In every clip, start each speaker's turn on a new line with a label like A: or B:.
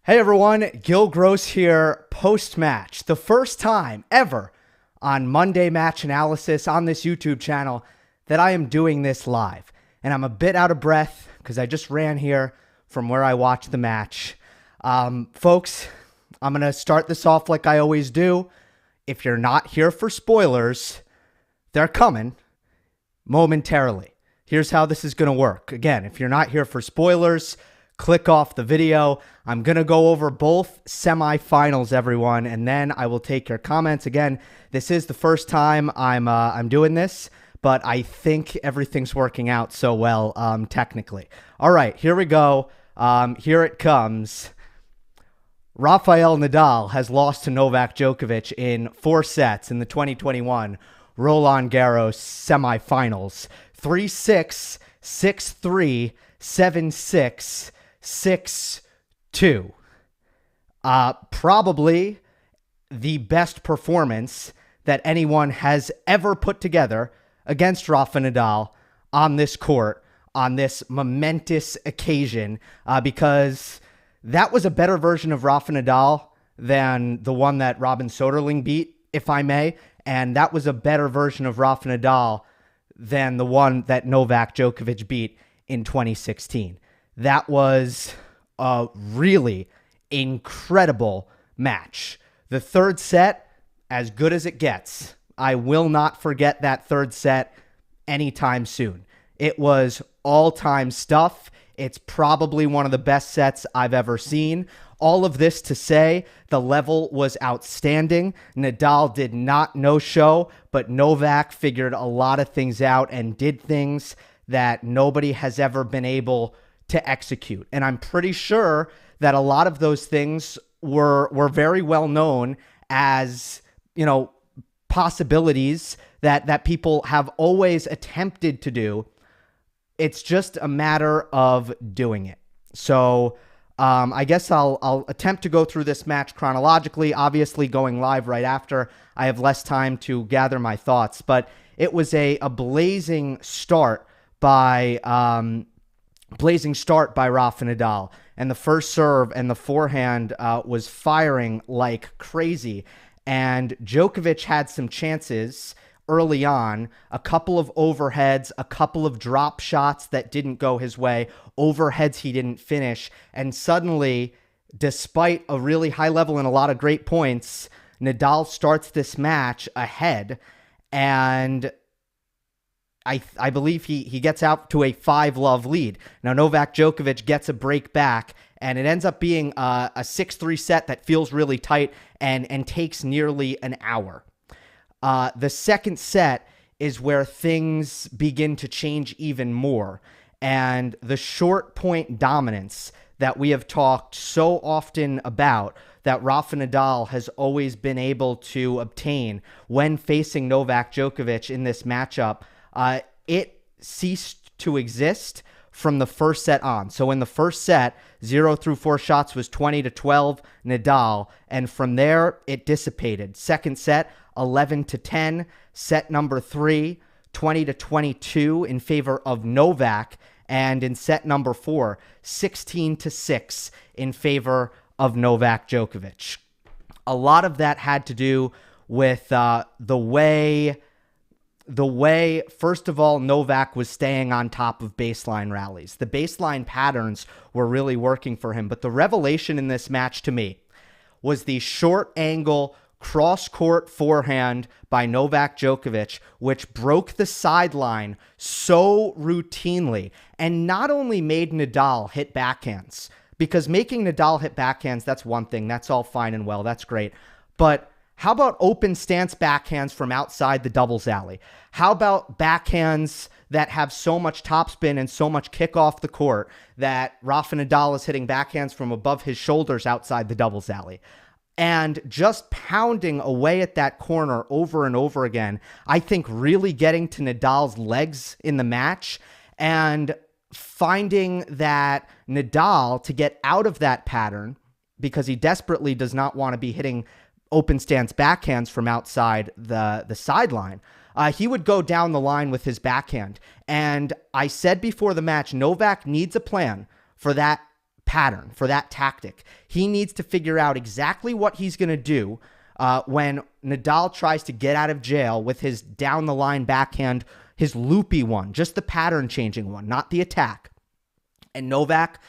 A: Hey everyone, Gill Gross here, post-match. The first time ever on Monday Match Analysis on this YouTube channel that I am doing this live. And I'm a bit out of breath because I just ran here from where I watched the match. Folks, I'm going to start this off like I always do. If you're not here for spoilers, they're coming momentarily. Here's how this is going to work. Again, if you're not here for spoilers, click off the video. I'm going to go over both semifinals, everyone, and then I will take your comments. Again, this is the first time I'm doing this, but I think everything's working out so well technically. All right, here we go. Here it comes. Rafael Nadal has lost to Novak Djokovic in 4 sets in the 2021 Roland Garros semifinals. 3-6, 6-3, 7-6, 6-2. Probably the best performance that anyone has ever put together against Rafa Nadal on this court, on this momentous occasion, because that was a better version of Rafa Nadal than the one that Robin Soderling beat, if I may, and that was a better version of Rafa Nadal than the one that Novak Djokovic beat in 2016. That was a really incredible match. The third set, as good as it gets. I will not forget that third set anytime soon. It was all-time stuff. It's probably one of the best sets I've ever seen. All of this to say, the level was outstanding. Nadal did not no-show, but Novak figured a lot of things out and did things that nobody has ever been able to execute. And I'm pretty sure that a lot of those things were very well known as, possibilities that people have always attempted to do. It's just a matter of doing it. So I guess I'll attempt to go through this match chronologically, obviously going live right after. I have less time to gather my thoughts, but it was a blazing start by Rafa Nadal. And the first serve and the forehand was firing like crazy. And Djokovic had some chances early on, a couple of overheads, a couple of drop shots that didn't go his way, overheads he didn't finish. And suddenly, despite a really high level and a lot of great points, Nadal starts this match ahead. And I believe he gets out to a 5-love lead. Now, Novak Djokovic gets a break back, and it ends up being a 6-3 set that feels really tight and takes nearly an hour. The second set is where things begin to change even more. And the short point dominance that we have talked so often about, that Rafa Nadal has always been able to obtain when facing Novak Djokovic in this matchup, it ceased to exist from the first set on. So in the first set, 0 through 4 shots was 20-12 Nadal, and from there it dissipated. Second set, 11-10. Set number 3, 20-22 in favor of Novak, and in set number 4, 16-6 in favor of Novak Djokovic. A lot of that had to do with the way, first of all, Novak was staying on top of baseline rallies. The baseline patterns were really working for him. But the revelation in this match to me was the short angle cross-court forehand by Novak Djokovic, which broke the sideline so routinely and not only made Nadal hit backhands, because making Nadal hit backhands, that's one thing. That's all fine and well. That's great. But how about open stance backhands from outside the doubles alley? How about backhands that have so much topspin and so much kick off the court that Rafa Nadal is hitting backhands from above his shoulders outside the doubles alley? And just pounding away at that corner over and over again, I think really getting to Nadal's legs in the match and finding that Nadal, to get out of that pattern, because he desperately does not want to be hitting open stance backhands from outside the sideline, he would go down the line with his backhand. And I said before the match, Novak needs a plan for that pattern, for that tactic. He needs to figure out exactly what he's going to do when Nadal tries to get out of jail with his down-the-line backhand, his loopy one, just the pattern-changing one, not the attack. And Novak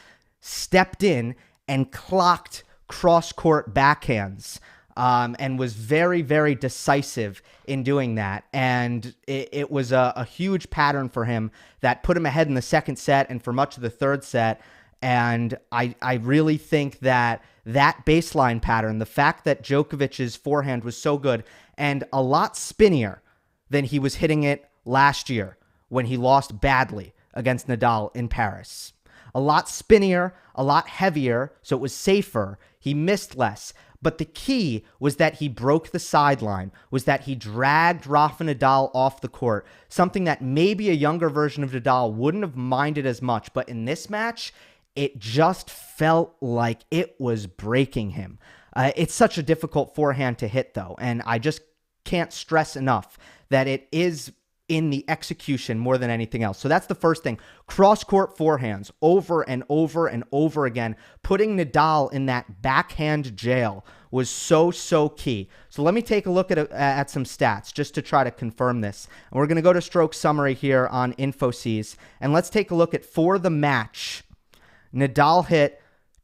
A: stepped in and clocked cross-court backhands and was very, very decisive in doing that. And it was a huge pattern for him that put him ahead in the second set and for much of the third set. And I really think that baseline pattern, the fact that Djokovic's forehand was so good and a lot spinnier than he was hitting it last year when he lost badly against Nadal in Paris. A lot spinnier, a lot heavier, so it was safer. He missed less. But the key was that he broke the sideline, was that he dragged Rafa Nadal off the court, something that maybe a younger version of Nadal wouldn't have minded as much. But in this match, it just felt like it was breaking him. It's such a difficult forehand to hit, though, and I just can't stress enough that it is in the execution more than anything else. So that's the first thing. Cross-court forehands over and over and over again. Putting Nadal in that backhand jail was so, so key. So let me take a look at some stats just to try to confirm this. And we're going to go to stroke summary here on Infosys. And let's take a look at, for the match, Nadal hit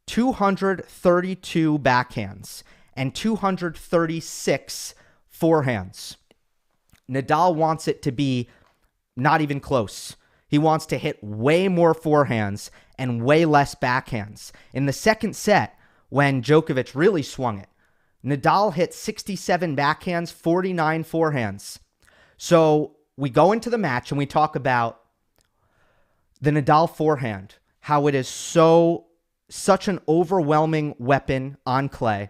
A: 232 backhands and 236 forehands. Nadal wants it to be not even close. He wants to hit way more forehands and way less backhands. In the second set, when Djokovic really swung it, Nadal hit 67 backhands, 49 forehands. So we go into the match and we talk about the Nadal forehand, how it is such an overwhelming weapon on clay.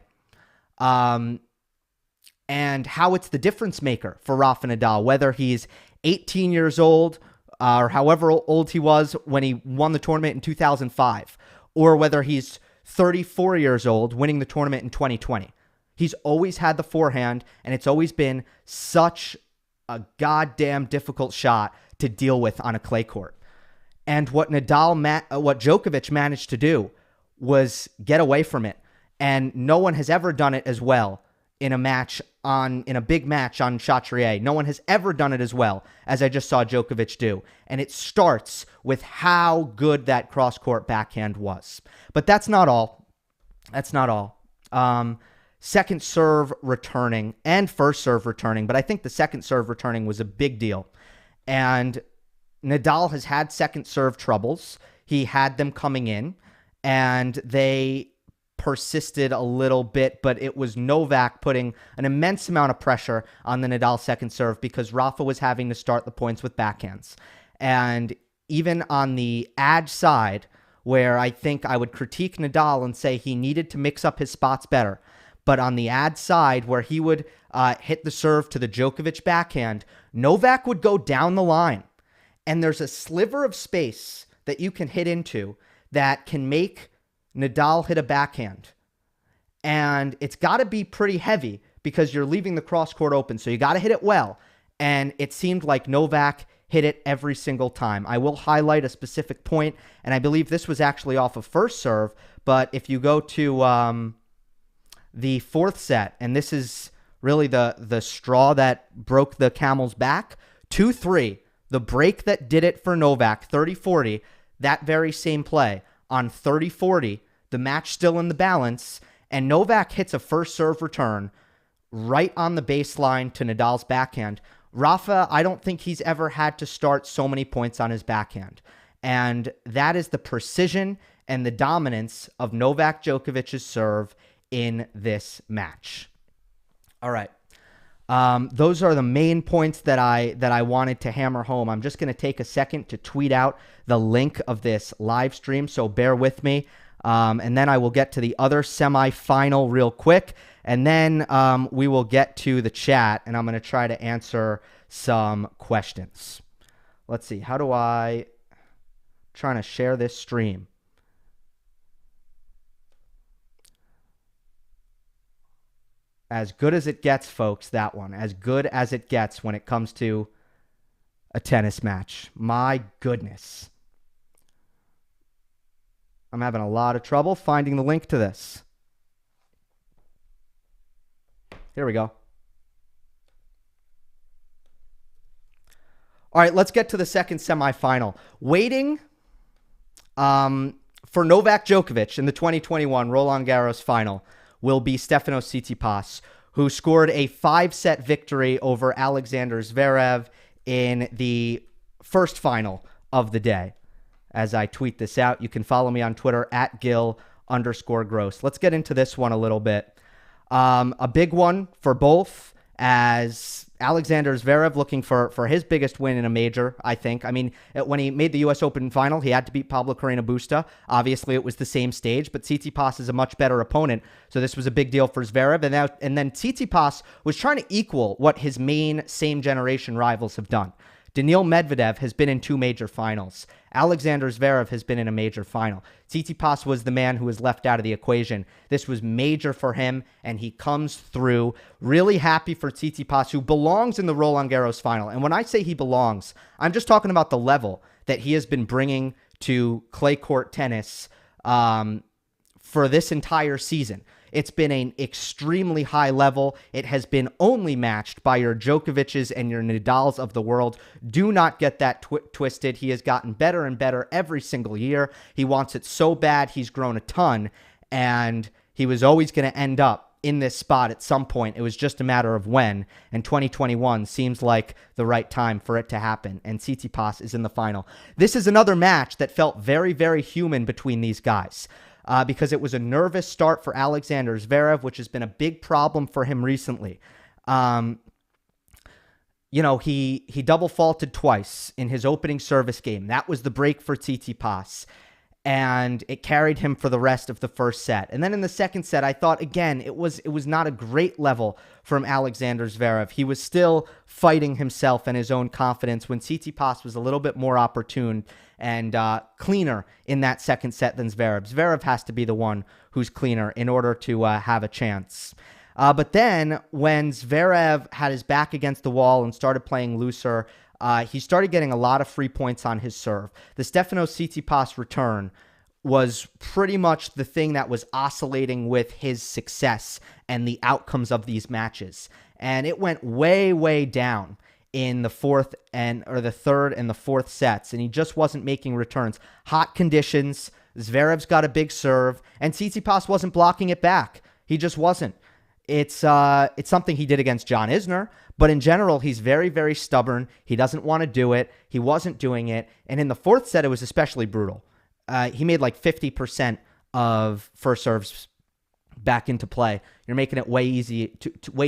A: And how it's the difference maker for Rafa Nadal, whether he's 18 years old or however old he was when he won the tournament in 2005, or whether he's 34 years old winning the tournament in 2020. He's always had the forehand, and it's always been such a goddamn difficult shot to deal with on a clay court. And what Djokovic managed to do was get away from it, and no one has ever done it as well in a big match on Chatrier. No one has ever done it as well as I just saw Djokovic do. And it starts with how good that cross-court backhand was. But that's not all. That's not all. Second serve returning and first serve returning, but I think the second serve returning was a big deal. And Nadal has had second serve troubles. He had them coming in, and they persisted a little bit, but it was Novak putting an immense amount of pressure on the Nadal second serve because Rafa was having to start the points with backhands. And even on the ad side, where I think I would critique Nadal and say he needed to mix up his spots better, but on the ad side where he would hit the serve to the Djokovic backhand, Novak would go down the line. And there's a sliver of space that you can hit into that can make Nadal hit a backhand. And it's got to be pretty heavy because you're leaving the cross court open. So you got to hit it well. And it seemed like Novak hit it every single time. I will highlight a specific point, and I believe this was actually off of first serve. But if you go to the fourth set, and this is really the straw that broke the camel's back, 2-3, the break that did it for Novak, 30-40, that very same play. On 30-40, the match still in the balance, and Novak hits a first serve return right on the baseline to Nadal's backhand. Rafa, I don't think he's ever had to start so many points on his backhand. And that is the precision and the dominance of Novak Djokovic's serve in this match. All right. Those are the main points that I wanted to hammer home. I'm just going to take a second to tweet out the link of this live stream, so bear with me. And then I will get to the other semifinal real quick, and then we will get to the chat, and I'm going to try to answer some questions. Let's see. How do I trying to share this stream? As good as it gets, folks, that one. As good as it gets when it comes to a tennis match. My goodness. I'm having a lot of trouble finding the link to this. Here we go. All right, let's get to the second semifinal. Waiting for Novak Djokovic in the 2021 Roland Garros final will be Stefanos Tsitsipas, who scored a 5-set victory over Alexander Zverev in the first final of the day. As I tweet this out, you can follow me on Twitter at Gill_Gross. Let's get into this one a little bit. A big one for both, as Alexander Zverev looking for his biggest win in a major, I think. I mean, when he made the U.S. Open final, he had to beat Pablo Carreño Busta. Obviously, it was the same stage, but Tsitsipas is a much better opponent, so this was a big deal for Zverev. And then Tsitsipas was trying to equal what his main same-generation rivals have done. Daniil Medvedev has been in 2 major finals. Alexander Zverev has been in a major final. Tsitsipas was the man who was left out of the equation. This was major for him, and he comes through. Really happy for Tsitsipas, who belongs in the Roland Garros final. And when I say he belongs, I'm just talking about the level that he has been bringing to clay court tennis for this entire season. It's been an extremely high level. It has been only matched by your Djokovic's and your Nadals of the world. Do not get that twisted. He has gotten better and better every single year. He wants it so bad. He's grown a ton, and he was always going to end up in this spot at some point. It was just a matter of when, and 2021 seems like the right time for it to happen, and Tsitsipas is in the final. This is another match that felt very, very human between these guys. Because it was a nervous start for Alexander Zverev, which has been a big problem for him recently. He double faulted twice in his opening service game. That was the break for Tsitsipas, and it carried him for the rest of the first set. And then in the second set, I thought, again, it was not a great level from Alexander Zverev. He was still fighting himself and his own confidence when Tsitsipas was a little bit more opportune and cleaner in that second set than Zverev. Zverev has to be the one who's cleaner in order to have a chance. But then when Zverev had his back against the wall and started playing looser, he started getting a lot of free points on his serve. The Stefanos Tsitsipas return was pretty much the thing that was oscillating with his success and the outcomes of these matches. And it went way, way down in the third and the fourth sets, and he just wasn't making returns. Hot conditions, Zverev's got a big serve, and Tsitsipas wasn't blocking it back. He just wasn't. It's something he did against John Isner, but in general, he's very, very stubborn. He doesn't want to do it. He wasn't doing it, and in the fourth set, it was especially brutal. He made like 50% of first serves back into play. You're making it way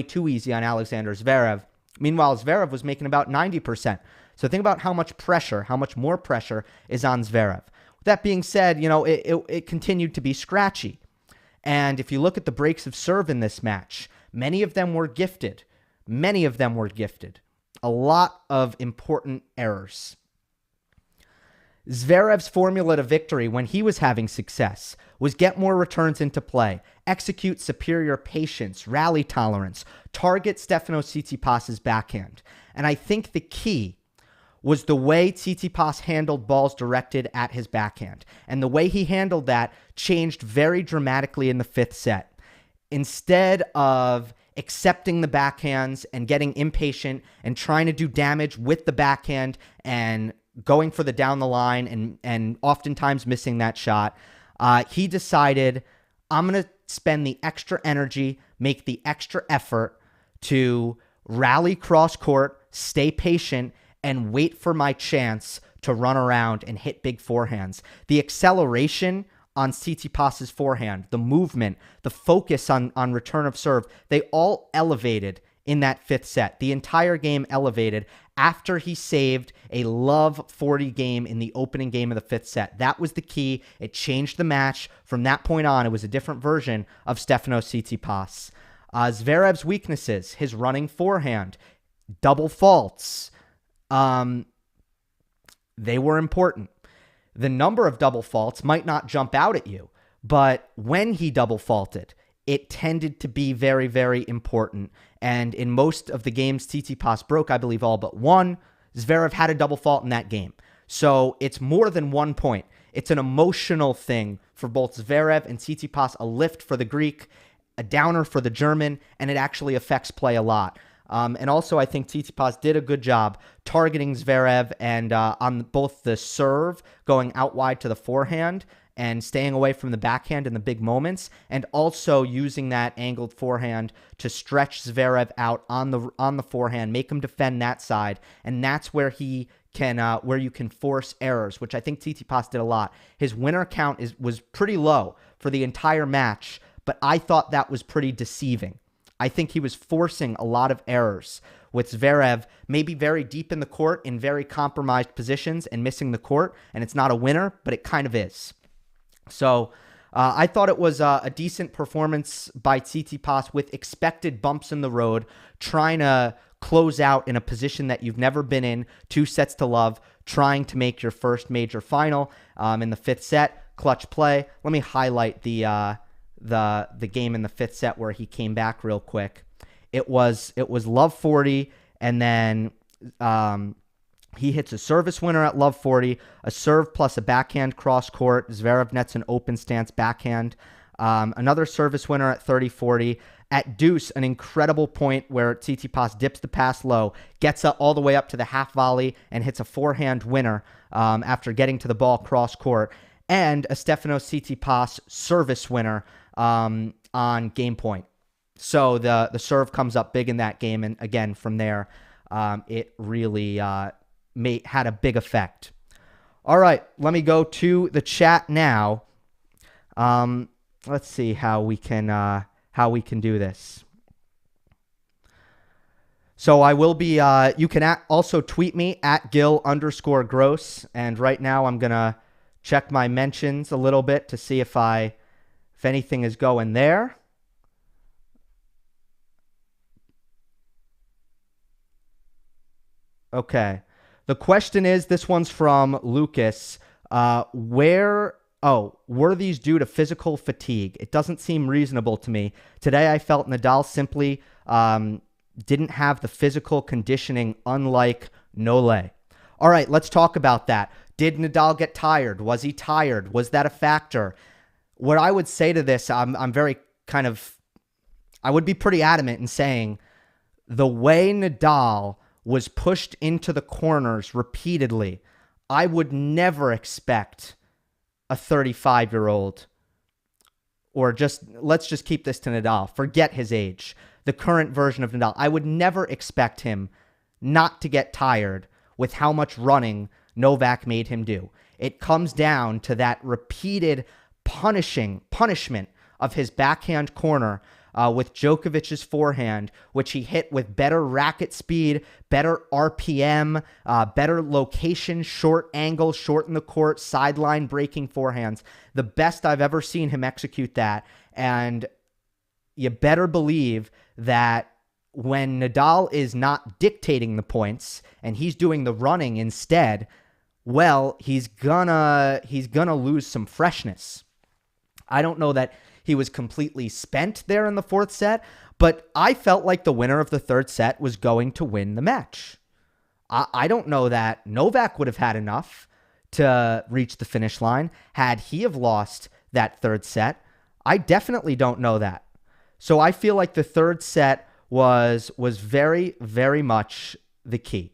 A: too easy on Alexander Zverev. Meanwhile, Zverev was making about 90%. So think about how much more pressure is on Zverev. With that being said, it continued to be scratchy. And if you look at the breaks of serve in this match, many of them were gifted. A lot of important errors. Zverev's formula to victory when he was having success was get more returns into play, execute superior patience, rally tolerance, target Stefanos Tsitsipas's backhand. And I think the key was the way Tsitsipas handled balls directed at his backhand. And the way he handled that changed very dramatically in the fifth set. Instead of accepting the backhands and getting impatient and trying to do damage with the backhand and going for the down the line and oftentimes missing that shot, he decided, I'm going to spend the extra energy, make the extra effort to rally cross court, stay patient, and wait for my chance to run around and hit big forehands. The acceleration on Tsitsipas's forehand, the movement, the focus on return of serve, they all elevated in that fifth set. The entire game elevated after he saved a love 40 game in the opening game of the fifth set. That was the key. It changed the match. From that point on, it was a different version of Stefanos Tsitsipas. Zverev's weaknesses, his running forehand, double faults, they were important. The number of double faults might not jump out at you, but when he double faulted, it tended to be very, very important. And in most of the games Tsitsipas broke, I believe all but one, Zverev had a double fault in that game. So it's more than 1 point It's an emotional thing for both Zverev and Tsitsipas, a lift for the Greek, a downer for the German, and it actually affects play a lot. And also, I think Tsitsipas did a good job targeting Zverev and on both the serve, going out wide to the forehand, and staying away from the backhand in the big moments, and also using that angled forehand to stretch Zverev out on the forehand, make him defend that side, and that's where he can where you can force errors, which I think Tsitsipas did a lot. His winner count was pretty low for the entire match, but I thought that was pretty deceiving. I think he was forcing a lot of errors with Zverev, maybe very deep in the court in very compromised positions and missing the court, and it's not a winner, but it kind of is. So I thought it was a decent performance by Tsitsipas with expected bumps in the road, trying to close out in a position that you've never been in, 2-0, trying to make your first major final in the fifth set, clutch play. Let me highlight the game in the fifth set where he came back real quick. It was love 40, and then he hits a service winner at love 40, a serve plus a backhand cross court. Zverev nets an open stance backhand. Another service winner at 30-40. At deuce, an incredible point where Tsitsipas dips the pass low, gets up all the way up to the half volley, and hits a forehand winner after getting to the ball cross court. And a Stefanos Tsitsipas service winner on game point. So the serve comes up big in that game, and again, from there, it really had a big effect. All right, let me go to the chat now. Let's see how we can do this. So I will be. You can also tweet me at Gill_Gross, and right now I'm gonna check my mentions a little bit to see if anything is going there. Okay. The question is, this one's from Lucas. Were these due to physical fatigue? It doesn't seem reasonable to me. Today I felt Nadal simply didn't have the physical conditioning, unlike Nole. All right, let's talk about that. Did Nadal get tired? Was he tired? Was that a factor? What I would say to this, I would be pretty adamant in saying the way Nadal was pushed into the corners repeatedly, I would never expect a 35-year-old, or let's just keep this to Nadal. Forget his age. The current version of Nadal. I would never expect him not to get tired with how much running Novak made him do. It comes down to that repeated punishment of his backhand corner with Djokovic's forehand, which he hit with better racket speed, better RPM, better location, short angle, short in the court, sideline breaking forehands. The best I've ever seen him execute that. And you better believe that when Nadal is not dictating the points and he's doing the running instead, well, he's gonna lose some freshness. I don't know that he was completely spent there in the fourth set, but I felt like the winner of the third set was going to win the match. I don't know that Novak would have had enough to reach the finish line had he have lost that third set. I definitely don't know that. So I feel like the third set was very, very much the key.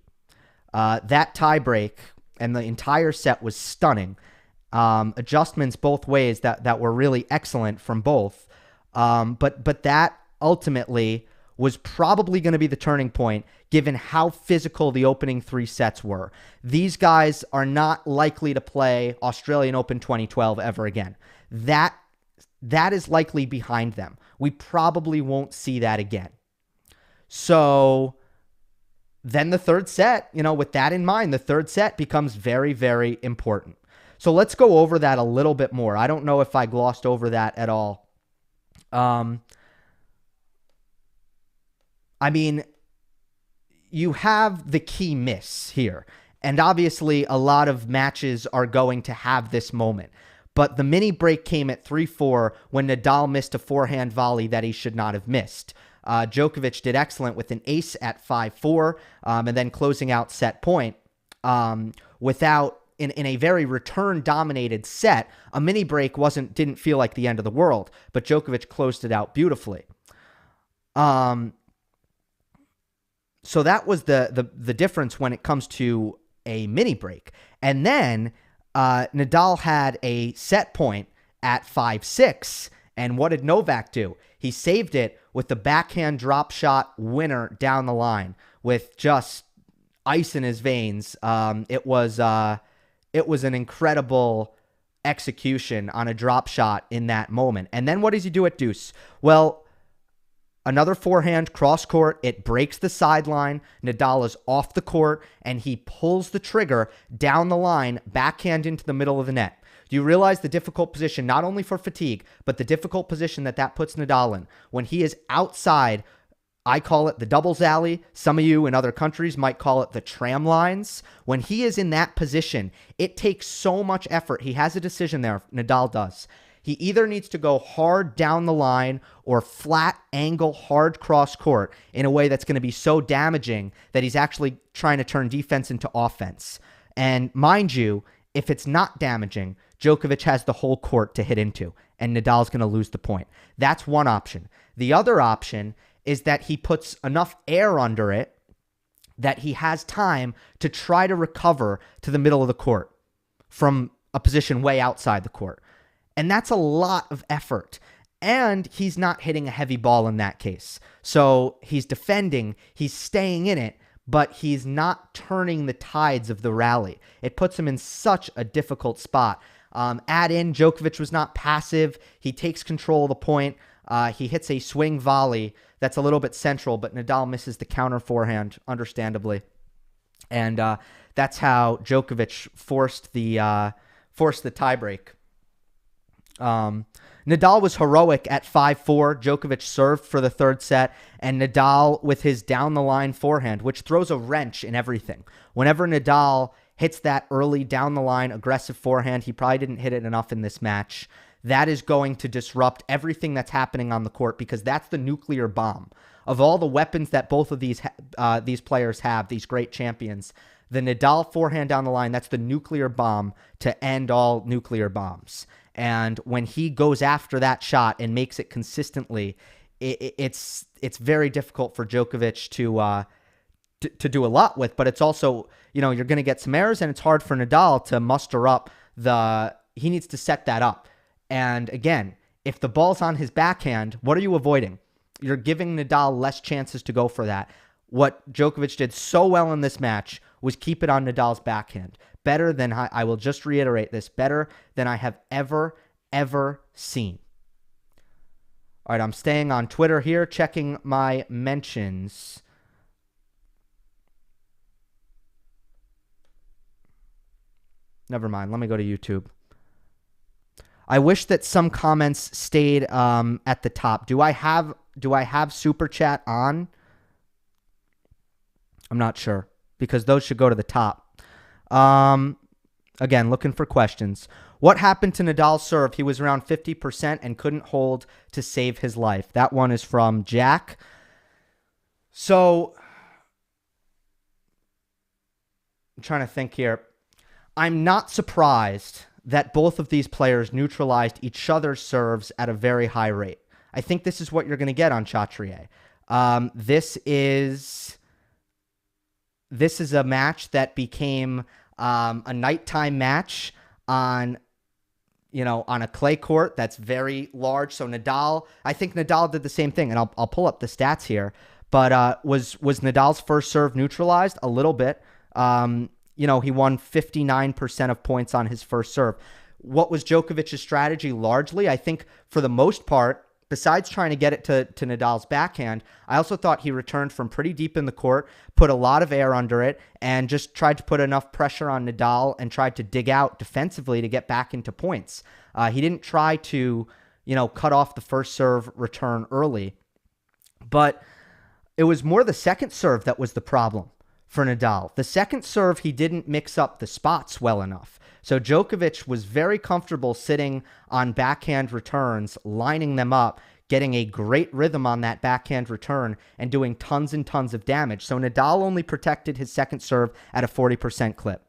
A: That tie break and the entire set was stunning. Adjustments both ways that were really excellent from both. But that ultimately was probably going to be the turning point given how physical the opening three sets were. These guys are not likely to play Australian Open 2012 ever again. That is likely behind them. We probably won't see that again. So then the third set, with that in mind, the third set becomes very, very important. So let's go over that a little bit more. I don't know if I glossed over that at all. You have the key miss here. And obviously, a lot of matches are going to have this moment. But the mini break came at 3-4 when Nadal missed a forehand volley that he should not have missed. Djokovic did excellent with an ace at 5-4, and then closing out set point without in a very return-dominated set, a mini break didn't feel like the end of the world, but Djokovic closed it out beautifully. So that was the difference when it comes to a mini break. And then Nadal had a set point at 5-6, and what did Novak do? He saved it with the backhand drop shot winner down the line with just ice in his veins. It was an incredible execution on a drop shot in that moment. And then what does he do at deuce? Well, another forehand cross court. It breaks the sideline. Nadal is off the court, and he pulls the trigger down the line, backhand into the middle of the net. Do you realize the difficult position, not only for fatigue, but the difficult position that puts Nadal in when he is outside? I call it the doubles alley. Some of you in other countries might call it the tram lines. When he is in that position, it takes so much effort. He has a decision there, Nadal does. He either needs to go hard down the line or flat angle hard cross court in a way that's going to be so damaging that he's actually trying to turn defense into offense. And mind you, if it's not damaging, Djokovic has the whole court to hit into, and Nadal's going to lose the point. That's one option. The other option is that he puts enough air under it that he has time to try to recover to the middle of the court from a position way outside the court. And that's a lot of effort. And he's not hitting a heavy ball in that case. So he's defending, he's staying in it, but he's not turning the tides of the rally. It puts him in such a difficult spot. Add in, Djokovic was not passive. He takes control of the point. He hits a swing volley that's a little bit central, but Nadal misses the counter forehand, understandably. And that's how Djokovic forced the tiebreak. Nadal was heroic at 5-4. Djokovic served for the third set, and Nadal with his down-the-line forehand, which throws a wrench in everything. Whenever Nadal hits that early down-the-line aggressive forehand, he probably didn't hit it enough in this match. That is going to disrupt everything that's happening on the court because that's the nuclear bomb. Of all the weapons that both of these players have, these great champions, the Nadal forehand down the line, that's the nuclear bomb to end all nuclear bombs. And when he goes after that shot and makes it consistently, it's very difficult for Djokovic to do a lot with. But it's also, you're going to get some errors, and it's hard for Nadal to muster up he needs to set that up. And again, if the ball's on his backhand, what are you avoiding? You're giving Nadal less chances to go for that. What Djokovic did so well in this match was keep it on Nadal's backhand. Better than, I will just reiterate this, better than I have ever seen. All right, I'm staying on Twitter here, checking my mentions. Never mind, let me go to YouTube. I wish that some comments stayed at the top. Do I have Super Chat on? I'm not sure, because those should go to the top. Again, looking for questions. What happened to Nadal's serve? He was around 50% and couldn't hold to save his life. That one is from Jack. So, I'm trying to think here. I'm not surprised that both of these players neutralized each other's serves at a very high rate. I think this is what you're going to get on Chatrier. This is a match that became a nighttime match on a clay court that's very large. So I think Nadal did the same thing, and I'll pull up the stats here. But was Nadal's first serve neutralized? A little bit. He won 59% of points on his first serve. What was Djokovic's strategy largely? I think for the most part, besides trying to get it to Nadal's backhand, I also thought he returned from pretty deep in the court, put a lot of air under it, and just tried to put enough pressure on Nadal and tried to dig out defensively to get back into points. He didn't try to, cut off the first serve return early. But it was more the second serve that was the problem for Nadal. The second serve, he didn't mix up the spots well enough. So Djokovic was very comfortable sitting on backhand returns, lining them up, getting a great rhythm on that backhand return, and doing tons and tons of damage. So Nadal only protected his second serve at a 40% clip.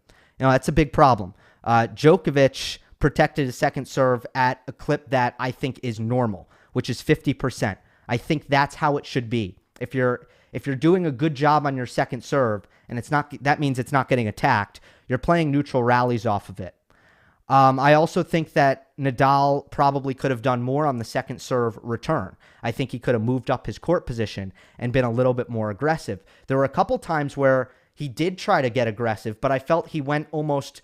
A: That's a big problem. Djokovic protected his second serve at a clip that I think is normal, which is 50%. I think that's how it should be. If you're doing a good job on your second serve, and that means it's not getting attacked, you're playing neutral rallies off of it. I also think that Nadal probably could have done more on the second serve return. I think he could have moved up his court position and been a little bit more aggressive. There were a couple times where he did try to get aggressive, but I felt he was almost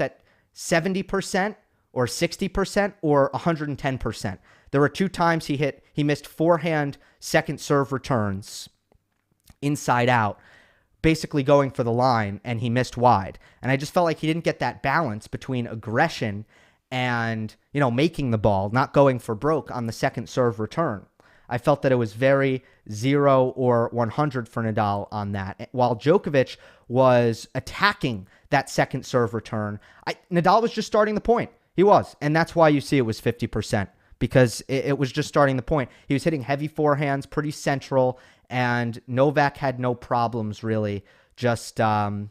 A: at 70% or 60% or 110%. There were 2 times he missed forehand second serve returns inside out, basically going for the line, and he missed wide. And I just felt like he didn't get that balance between aggression and, making the ball, not going for broke on the second serve return. I felt that it was very 0 or 100 for Nadal on that. While Djokovic was attacking that second serve return, Nadal was just starting the point. He was. And that's why you see it was 50%, because it was just starting the point. He was hitting heavy forehands, pretty central, and Novak had no problems really just, playing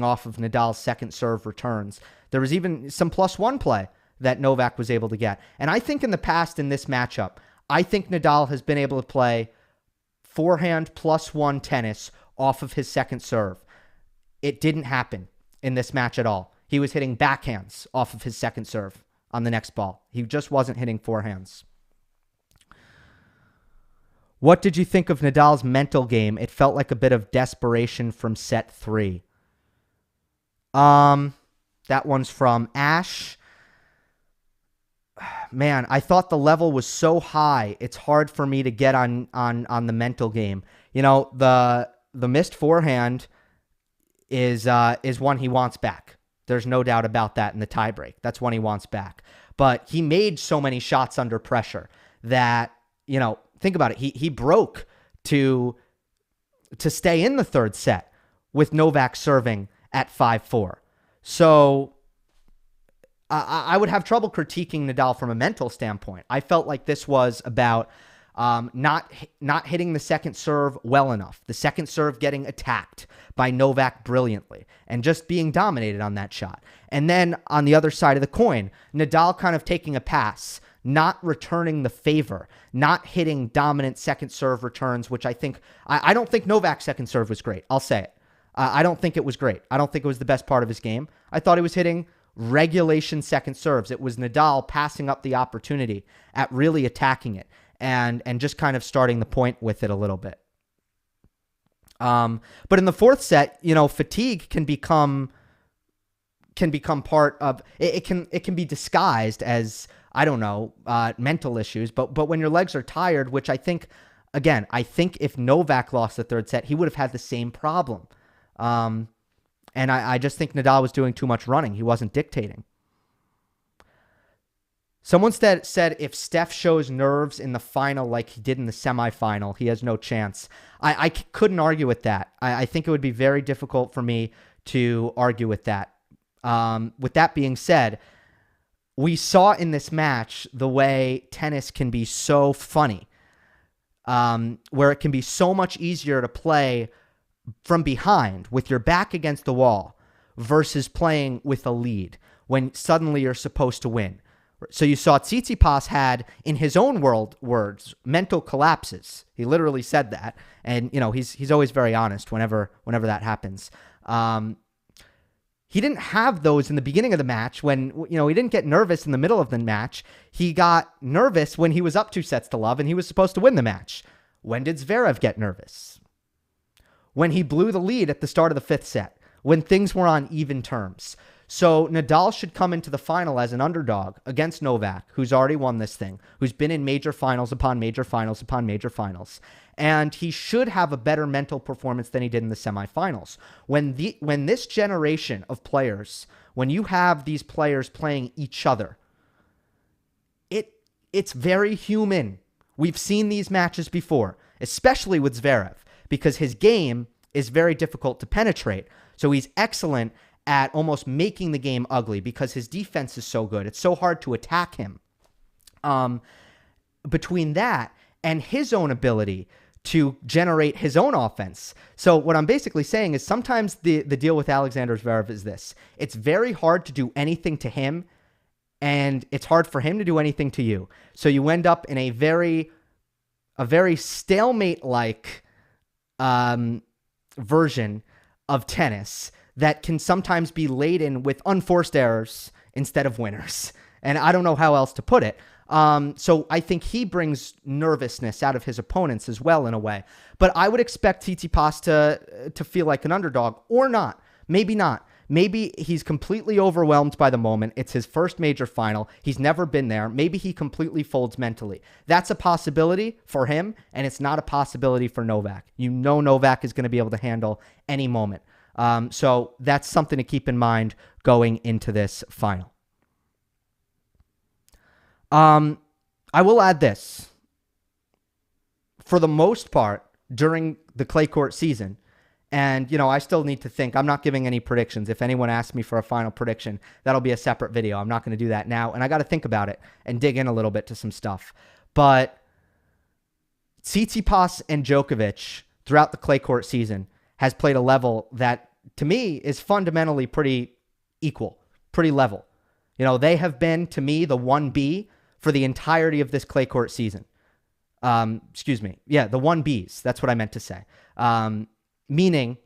A: off of Nadal's second serve returns. There was even some +1 play that Novak was able to get. And I think in the past in this matchup, I think Nadal has been able to play forehand +1 tennis off of his second serve. It didn't happen in this match at all. He was hitting backhands off of his second serve on the next ball. He just wasn't hitting forehands. What did you think of Nadal's mental game? It felt like a bit of desperation from set 3. That one's from Ash. Man, I thought the level was so high. It's hard for me to get on the mental game. The missed forehand is one he wants back. There's no doubt about that in the tiebreak. That's one he wants back. But he made so many shots under pressure that, think about it. He broke to stay in the third set with Novak serving at 5-4. So I would have trouble critiquing Nadal from a mental standpoint. I felt like this was about not hitting the second serve well enough. The second serve getting attacked by Novak brilliantly and just being dominated on that shot. And then on the other side of the coin, Nadal kind of taking a pass, not returning the favor, not hitting dominant second serve returns, which I don't think Novak's second serve was great. I'll say it. I don't think it was great. I don't think it was the best part of his game. I thought he was hitting regulation second serves. It was Nadal passing up the opportunity at really attacking it and just kind of starting the point with it a little bit. But in the fourth set, fatigue can become part of it. It can be disguised as, I don't know, mental issues. But when your legs are tired, which I think if Novak lost the third set, he would have had the same problem. And I just think Nadal was doing too much running. He wasn't dictating. Someone said if Steph shows nerves in the final like he did in the semifinal, he has no chance. I couldn't argue with that. I think it would be very difficult for me to argue with that. With that being said, we saw in this match the way tennis can be so funny, where it can be so much easier to play from behind with your back against the wall versus playing with a lead when suddenly you're supposed to win. So you saw Tsitsipas had, in his own words, mental collapses. He literally said that. And, he's always very honest whenever that happens. He didn't have those in the beginning of the match when, he didn't get nervous in the middle of the match. He got nervous when he was up 2-0 and he was supposed to win the match. When did Zverev get nervous? When he blew the lead at the start of the fifth set, when things were on even terms. So Nadal should come into the final as an underdog against Novak, who's already won this thing, who's been in major finals upon major finals upon major finals. And he should have a better mental performance than he did in the semifinals. When this generation of players, when you have these players playing each other, it's very human. We've seen these matches before, especially with Zverev, because his game is very difficult to penetrate. So he's excellent at almost making the game ugly because his defense is so good. It's so hard to attack him. Between that and his own ability to generate his own offense. So what I'm basically saying is sometimes the deal with Alexander Zverev is this. It's very hard to do anything to him, and it's hard for him to do anything to you. So you end up in a very stalemate-like version of tennis that can sometimes be laden with unforced errors instead of winners. And I don't know how else to put it. So I think he brings nervousness out of his opponents as well in a way. But I would expect Tsitsipas to feel like an underdog, or not. Maybe not. Maybe he's completely overwhelmed by the moment. It's his first major final. He's never been there. Maybe he completely folds mentally. That's a possibility for him, and it's not a possibility for Novak. You know Novak is going to be able to handle any moment. So that's something to keep in mind going into this final. I will add this. For the most part, during the clay court season, and, I still need to think. I'm not giving any predictions. If anyone asks me for a final prediction, that'll be a separate video. I'm not going to do that now, and I got to think about it and dig in a little bit to some stuff. But Tsitsipas and Djokovic, throughout the clay court season, has played a level that, to me, is fundamentally pretty equal, pretty level. They have been, to me, the 1B for the entirety of this clay court season. Excuse me. Yeah, the 1Bs. That's what I meant to say. Meaning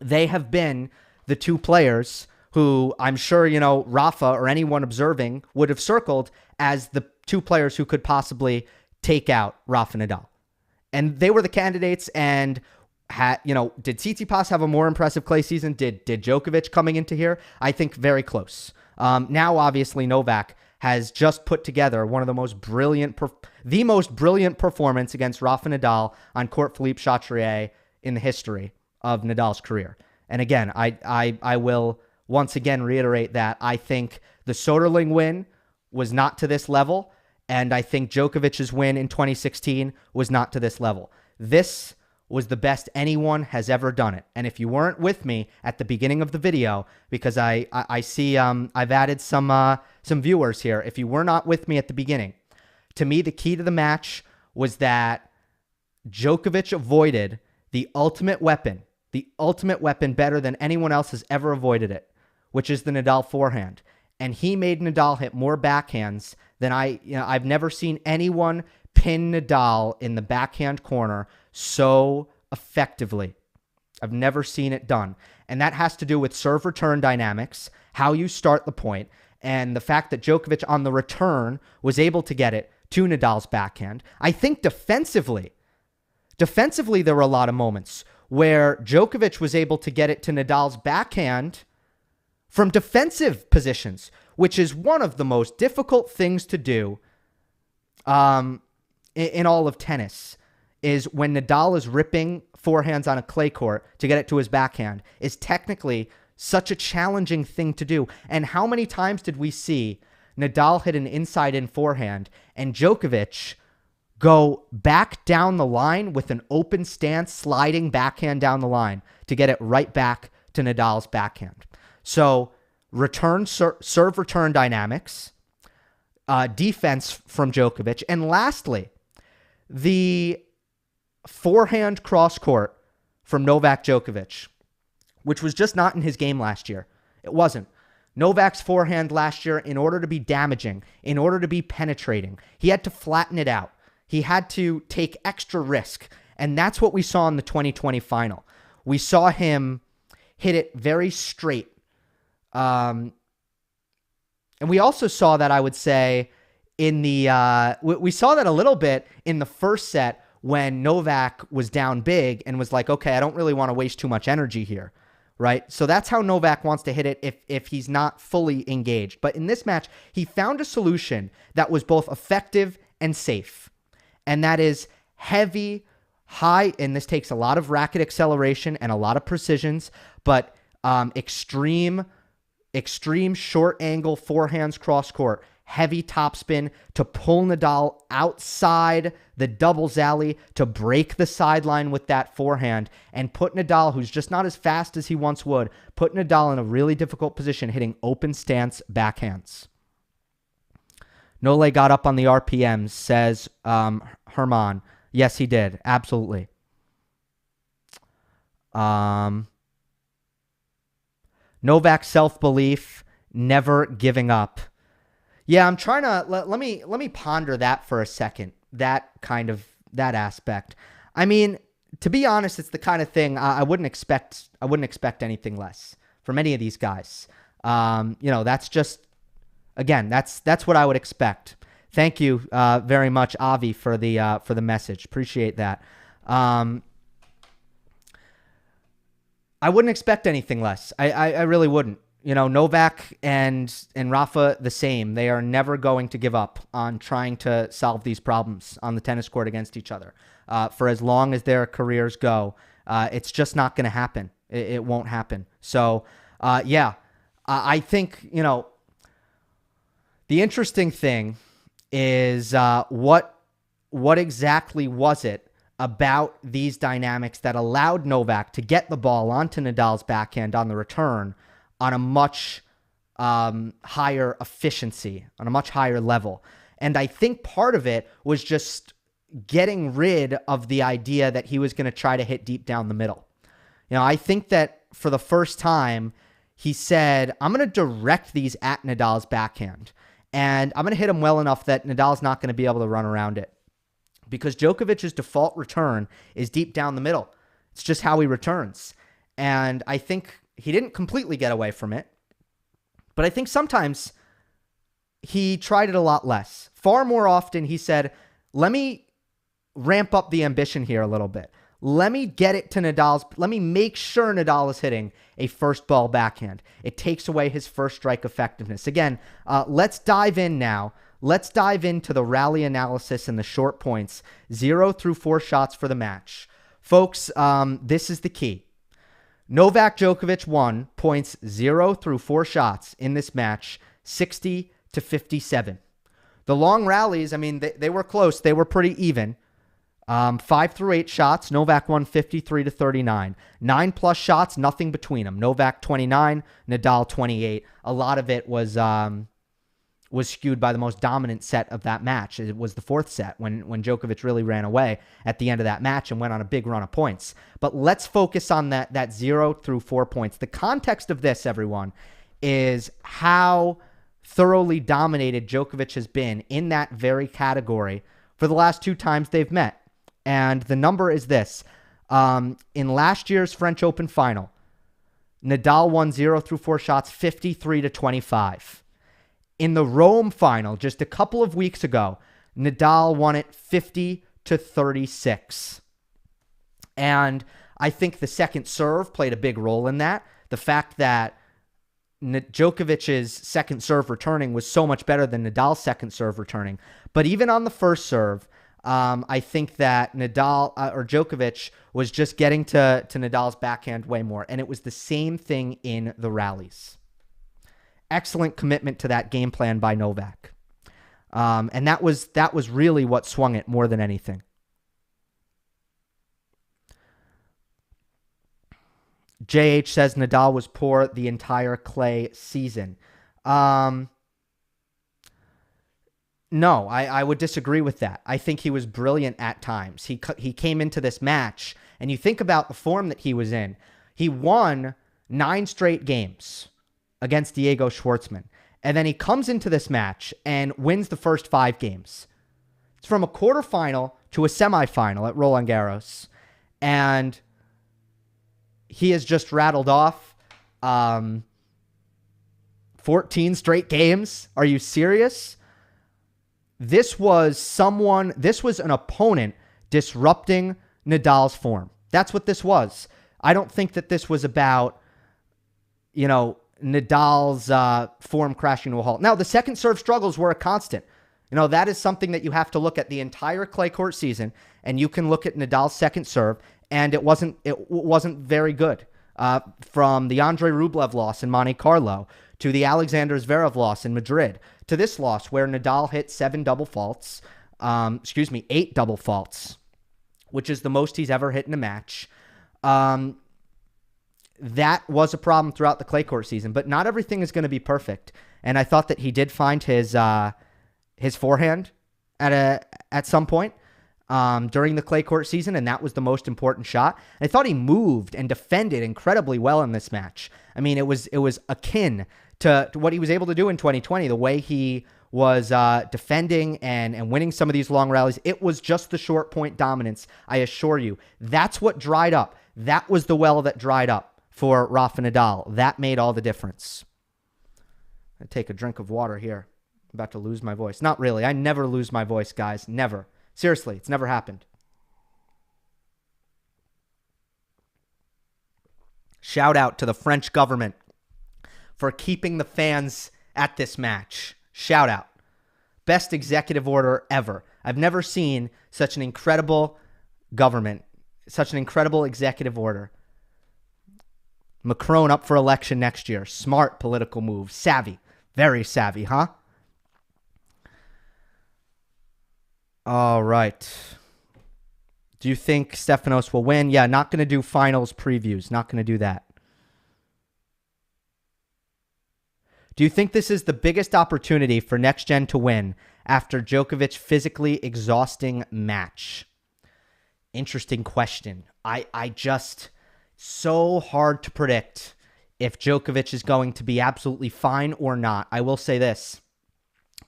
A: they have been the two players who I'm sure, Rafa or anyone observing would have circled as the two players who could possibly take out Rafa Nadal. And they were the candidates, and did Tsitsipas have a more impressive clay season? Did Djokovic coming into here? I think very close. Now, obviously, Novak has just put together one of the most brilliant performance against Rafa Nadal on court Philippe Chatrier in the history of Nadal's career. And again, I will once again reiterate that I think the Soderling win was not to this level, and I think Djokovic's win in 2016 was not to this level. This was the best anyone has ever done it. And if you weren't with me at the beginning of the video, because I see I've added some viewers here. If you were not with me at the beginning, to me the key to the match was that Djokovic avoided the ultimate weapon better than anyone else has ever avoided it, which is the Nadal forehand. And he made Nadal hit more backhands than I've never seen anyone pin Nadal in the backhand corner so effectively. I've never seen it done. And that has to do with serve return dynamics, how you start the point, and the fact that Djokovic on the return was able to get it to Nadal's backhand. I think defensively, there were a lot of moments where Djokovic was able to get it to Nadal's backhand from defensive positions, which is one of the most difficult things to do in all of tennis, is when Nadal is ripping forehands on a clay court to get it to his backhand, is technically such a challenging thing to do. And how many times did we see Nadal hit an inside-in forehand and Djokovic go back down the line with an open stance, sliding backhand down the line to get it right back to Nadal's backhand? So serve return dynamics, defense from Djokovic, and lastly, the forehand cross court from Novak Djokovic, which was just not in his game last year. It wasn't. Novak's forehand last year, in order to be damaging, in order to be penetrating, he had to flatten it out. He had to take extra risk, and that's what we saw in the 2020 final. We saw him hit it very straight. And we also saw that, I would say, in the we saw that a little bit in the first set when Novak was down big and was like, okay, I don't really want to waste too much energy here, right? So that's how Novak wants to hit it if he's not fully engaged. But in this match, he found a solution that was both effective and safe. And that is heavy, high, and this takes a lot of racket acceleration and a lot of precisions, but extreme short angle forehands cross court, heavy topspin to pull Nadal outside the doubles alley to break the sideline with that forehand and put Nadal, who's just not as fast as he once would, put Nadal in a really difficult position hitting open stance backhands. Nole got up on the RPMs, says Herman. Yes, he did. Absolutely. Novak's self-belief, never giving up. Yeah, I'm trying to let me ponder that for a second. That aspect. I mean, to be honest, it's the kind of thing I wouldn't expect. I wouldn't expect anything less from any of these guys. That's just, again, that's what I would expect. Thank you very much, Avi, for the message. Appreciate that. I wouldn't expect anything less. I really wouldn't. Novak and Rafa, the same. They are never going to give up on trying to solve these problems on the tennis court against each other. For as long as their careers go, it's just not going to happen. It won't happen. So, I think, the interesting thing is what exactly was it about these dynamics that allowed Novak to get the ball onto Nadal's backhand on the return on a much higher efficiency, on a much higher level. And I think part of it was just getting rid of the idea that he was going to try to hit deep down the middle. I think that for the first time, he said, I'm going to direct these at Nadal's backhand, and I'm going to hit him well enough that Nadal's not going to be able to run around it. Because Djokovic's default return is deep down the middle. It's just how he returns. And I think he didn't completely get away from it, but I think sometimes he tried it a lot less. Far more often, he said, let me ramp up the ambition here a little bit. Let me get it to let me make sure Nadal is hitting a first ball backhand. It takes away his first strike effectiveness. Again, let's dive in now. Let's dive into the rally analysis and the short points, 0 through 4 shots for the match. Folks, this is the key. Novak Djokovic won points 0 through 4 shots in this match, 60-57. The long rallies, I mean, they were close. They were pretty even. 5 through 8 shots, Novak won 53-39. 9+ shots, nothing between them. Novak 29, Nadal 28. A lot of it was skewed by the most dominant set of that match. It was the fourth set when Djokovic really ran away at the end of that match and went on a big run of points. But let's focus on that 0 through 4 points. The context of this, everyone, is how thoroughly dominated Djokovic has been in that very category for the last 2 times they've met. And the number is this. In last year's French Open final, Nadal won 0 through 4 shots, 53-25. In the Rome final, just a couple of weeks ago, Nadal won it 50-36. And I think the second serve played a big role in that. The fact that Djokovic's second serve returning was so much better than Nadal's second serve returning. But even on the first serve, I think that Djokovic was just getting to Nadal's backhand way more. And it was the same thing in the rallies. Excellent commitment to that game plan by Novak. And that was really what swung it more than anything. JH says Nadal was poor the entire clay season. No, I would disagree with that. I think he was brilliant at times. He came into this match, and you think about the form that he was in. He won 9 straight games against Diego Schwartzman. And then he comes into this match and wins the first 5 games. It's from a quarterfinal to a semifinal at Roland Garros. And he has just rattled off 14 straight games. Are you serious? This was an opponent disrupting Nadal's form. That's what this was. I don't think that this was about, Nadal's form crashing to a halt. Now, the second serve struggles were a constant. That is something that you have to look at the entire clay court season, and you can look at Nadal's second serve, and it wasn't very good. From the Andrei Rublev loss in Monte Carlo to the Alexander Zverev loss in Madrid to this loss where Nadal hit 8 double faults, which is the most he's ever hit in a match. That was a problem throughout the clay court season, but not everything is going to be perfect. And I thought that he did find his forehand at some point. during the clay court season, and that was the most important shot. I thought he moved and defended incredibly well in this match. I mean, it was akin to what he was able to do in 2020, the way he was defending and winning some of these long rallies. It was just the short point dominance, I assure you. That's what dried up. That was the well that dried up for Rafa Nadal. That made all the difference. I take a drink of water here. I'm about to lose my voice. Not really. I never lose my voice, guys. Never. Seriously, it's never happened. Shout out to the French government for keeping the fans at this match. Shout out. Best executive order ever. I've never seen such an incredible government, such an incredible executive order. Macron up for election next year. Smart political move. Savvy. Very savvy, huh? All right. Do you think Stefanos will win? Yeah, not going to do finals previews. Not going to do that. Do you think this is the biggest opportunity for Next Gen to win after Djokovic physically exhausting match? Interesting question. I just, so hard to predict if Djokovic is going to be absolutely fine or not. I will say this.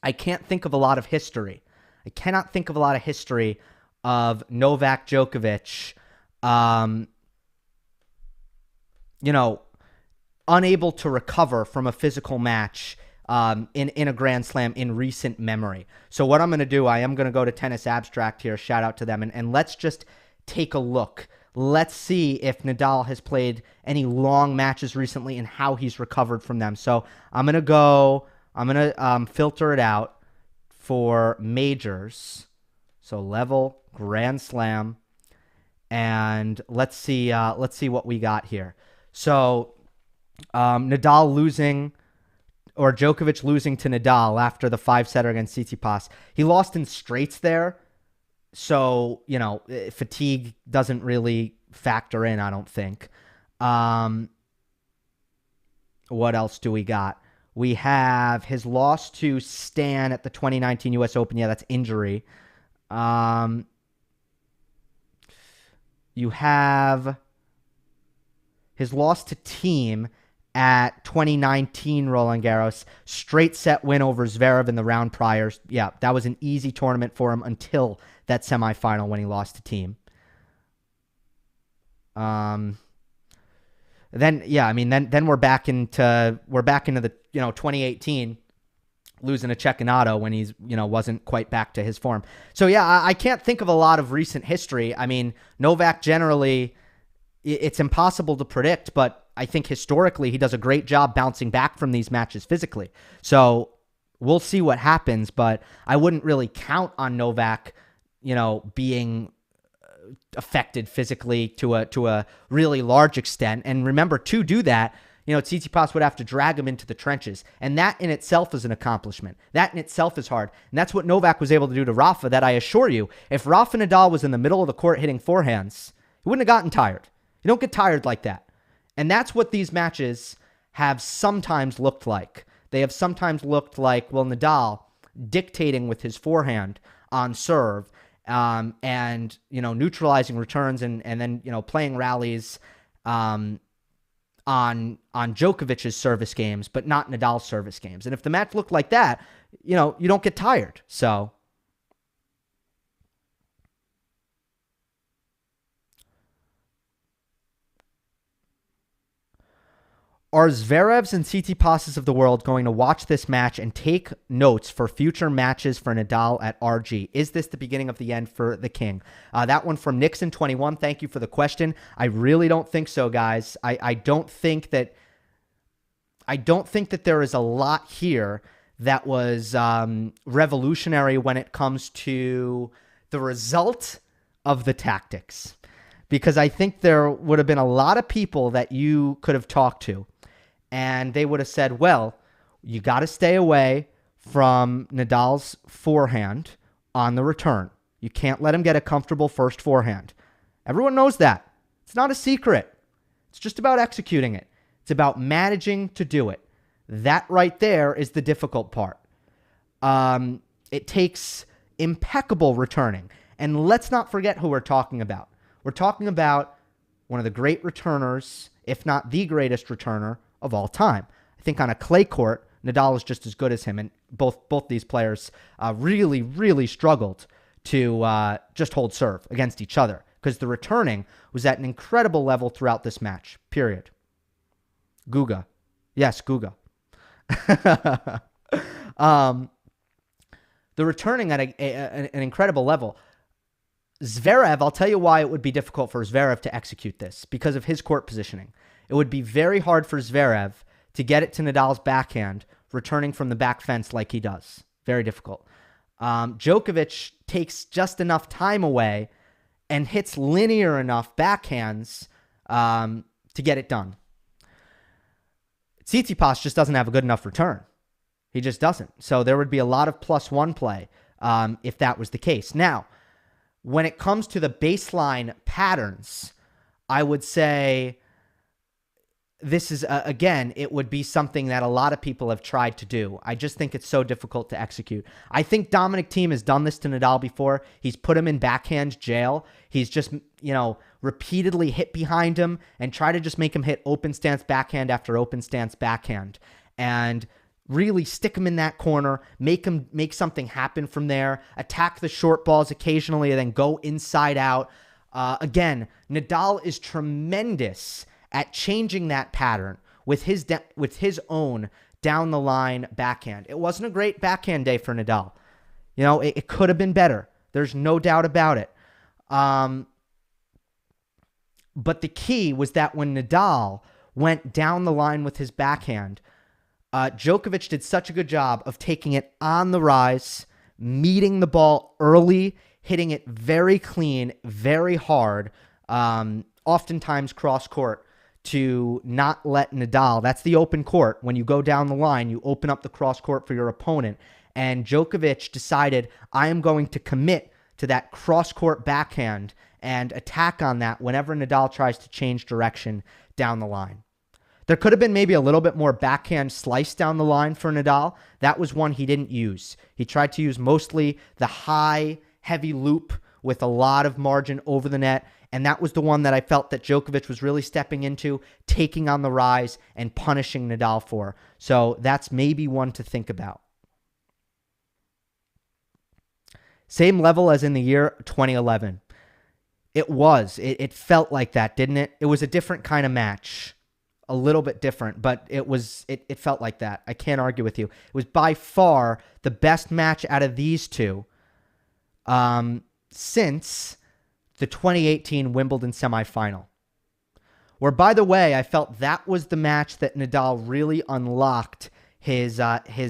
A: I can't think of a lot of history. I cannot think of a lot of history of Novak Djokovic, unable to recover from a physical match in a Grand Slam in recent memory. So what I'm going to do, I am going to go to Tennis Abstract here, shout out to them, and let's just take a look. Let's see if Nadal has played any long matches recently and how he's recovered from them. So I'm going to filter it out for majors. So level, Grand Slam, and let's see what we got here. So Nadal losing, or Djokovic losing to Nadal after the 5-setter against Tsitsipas. He lost in straights there, so fatigue doesn't really factor in, I don't think. What else do we got? We have his loss to Stan at the 2019 U.S. Open. Yeah, that's injury. You have his loss to Team at 2019 Roland Garros. Straight set win over Zverev in the round prior. Yeah, that was an easy tournament for him until that semifinal when he lost to Team. Then we're back into the 2018 losing to Cecchinato when he's wasn't quite back to his form. So yeah, I can't think of a lot of recent history. I mean, Novak generally, it's impossible to predict, but I think historically he does a great job bouncing back from these matches physically. So we'll see what happens, but I wouldn't really count on Novak, being affected physically to a really large extent. And remember, to do that, Tsitsipas would have to drag him into the trenches. And that in itself is an accomplishment. That in itself is hard. And that's what Novak was able to do to Rafa, that I assure you, if Rafa Nadal was in the middle of the court hitting forehands, he wouldn't have gotten tired. You don't get tired like that. And that's what these matches have sometimes looked like. They have sometimes looked like, Nadal dictating with his forehand on serve, and neutralizing returns and then playing rallies on Djokovic's service games, but not Nadal's service games. And if the match looked like that, you don't get tired. So are Zverevs and Tsitsipas's of the world going to watch this match and take notes for future matches for Nadal at RG? Is this the beginning of the end for the King? That one from Nixon21. Thank you for the question. I really don't think so, guys. I don't think that there is a lot here that was revolutionary when it comes to the result of the tactics, because I think there would have been a lot of people that you could have talked to, and they would have said, well, you got to stay away from Nadal's forehand on the return. You can't let him get a comfortable first forehand. Everyone knows that. It's not a secret. It's just about executing it. It's about managing to do it. That right there is the difficult part. It takes impeccable returning And let's not forget who we're talking about. We're talking about one of the great returners, if not the greatest returner of all time. I think on a clay court, Nadal is just as good as him, and both these players really, really struggled to just hold serve against each other because the returning was at an incredible level throughout this match, period. Guga. Yes, Guga. The returning at an incredible level. Zverev, I'll tell you why it would be difficult for Zverev to execute this, because of his court positioning. It would be very hard for Zverev to get it to Nadal's backhand, returning from the back fence like he does. Very difficult. Djokovic takes just enough time away and hits linear enough backhands to get it done. Tsitsipas just doesn't have a good enough return. He just doesn't. So there would be a lot of +1 play if that was the case. Now, when it comes to the baseline patterns, I would say this is, again, it would be something that a lot of people have tried to do. I just think it's so difficult to execute. I think Dominic Thiem has done this to Nadal before. He's put him in backhand jail. He's just, repeatedly hit behind him and try to just make him hit open stance backhand after open stance backhand. And really stick him in that corner, make something happen from there, attack the short balls occasionally, and then go inside out. Again, Nadal is tremendous at changing that pattern with his own down the line backhand. It wasn't a great backhand day for Nadal. It could have been better. There's no doubt about it. But the key was that when Nadal went down the line with his backhand, Djokovic did such a good job of taking it on the rise, meeting the ball early, hitting it very clean, very hard, oftentimes cross court, to not let Nadal, that's the open court. When you go down the line, you open up the cross court for your opponent. And Djokovic decided, I am going to commit to that cross court backhand and attack on that whenever Nadal tries to change direction down the line. There could have been maybe a little bit more backhand slice down the line for Nadal. That was one he didn't use. He tried to use mostly the high, heavy loop with a lot of margin over the net, and that was the one that I felt that Djokovic was really stepping into, taking on the rise, and punishing Nadal for. So that's maybe one to think about. Same level as in the year 2011. It felt like that, didn't it? It was a different kind of match. A little bit different, but it felt like that. I can't argue with you. It was by far the best match out of these two since the 2018 Wimbledon semifinal. Where, by the way, I felt that was the match that Nadal really unlocked his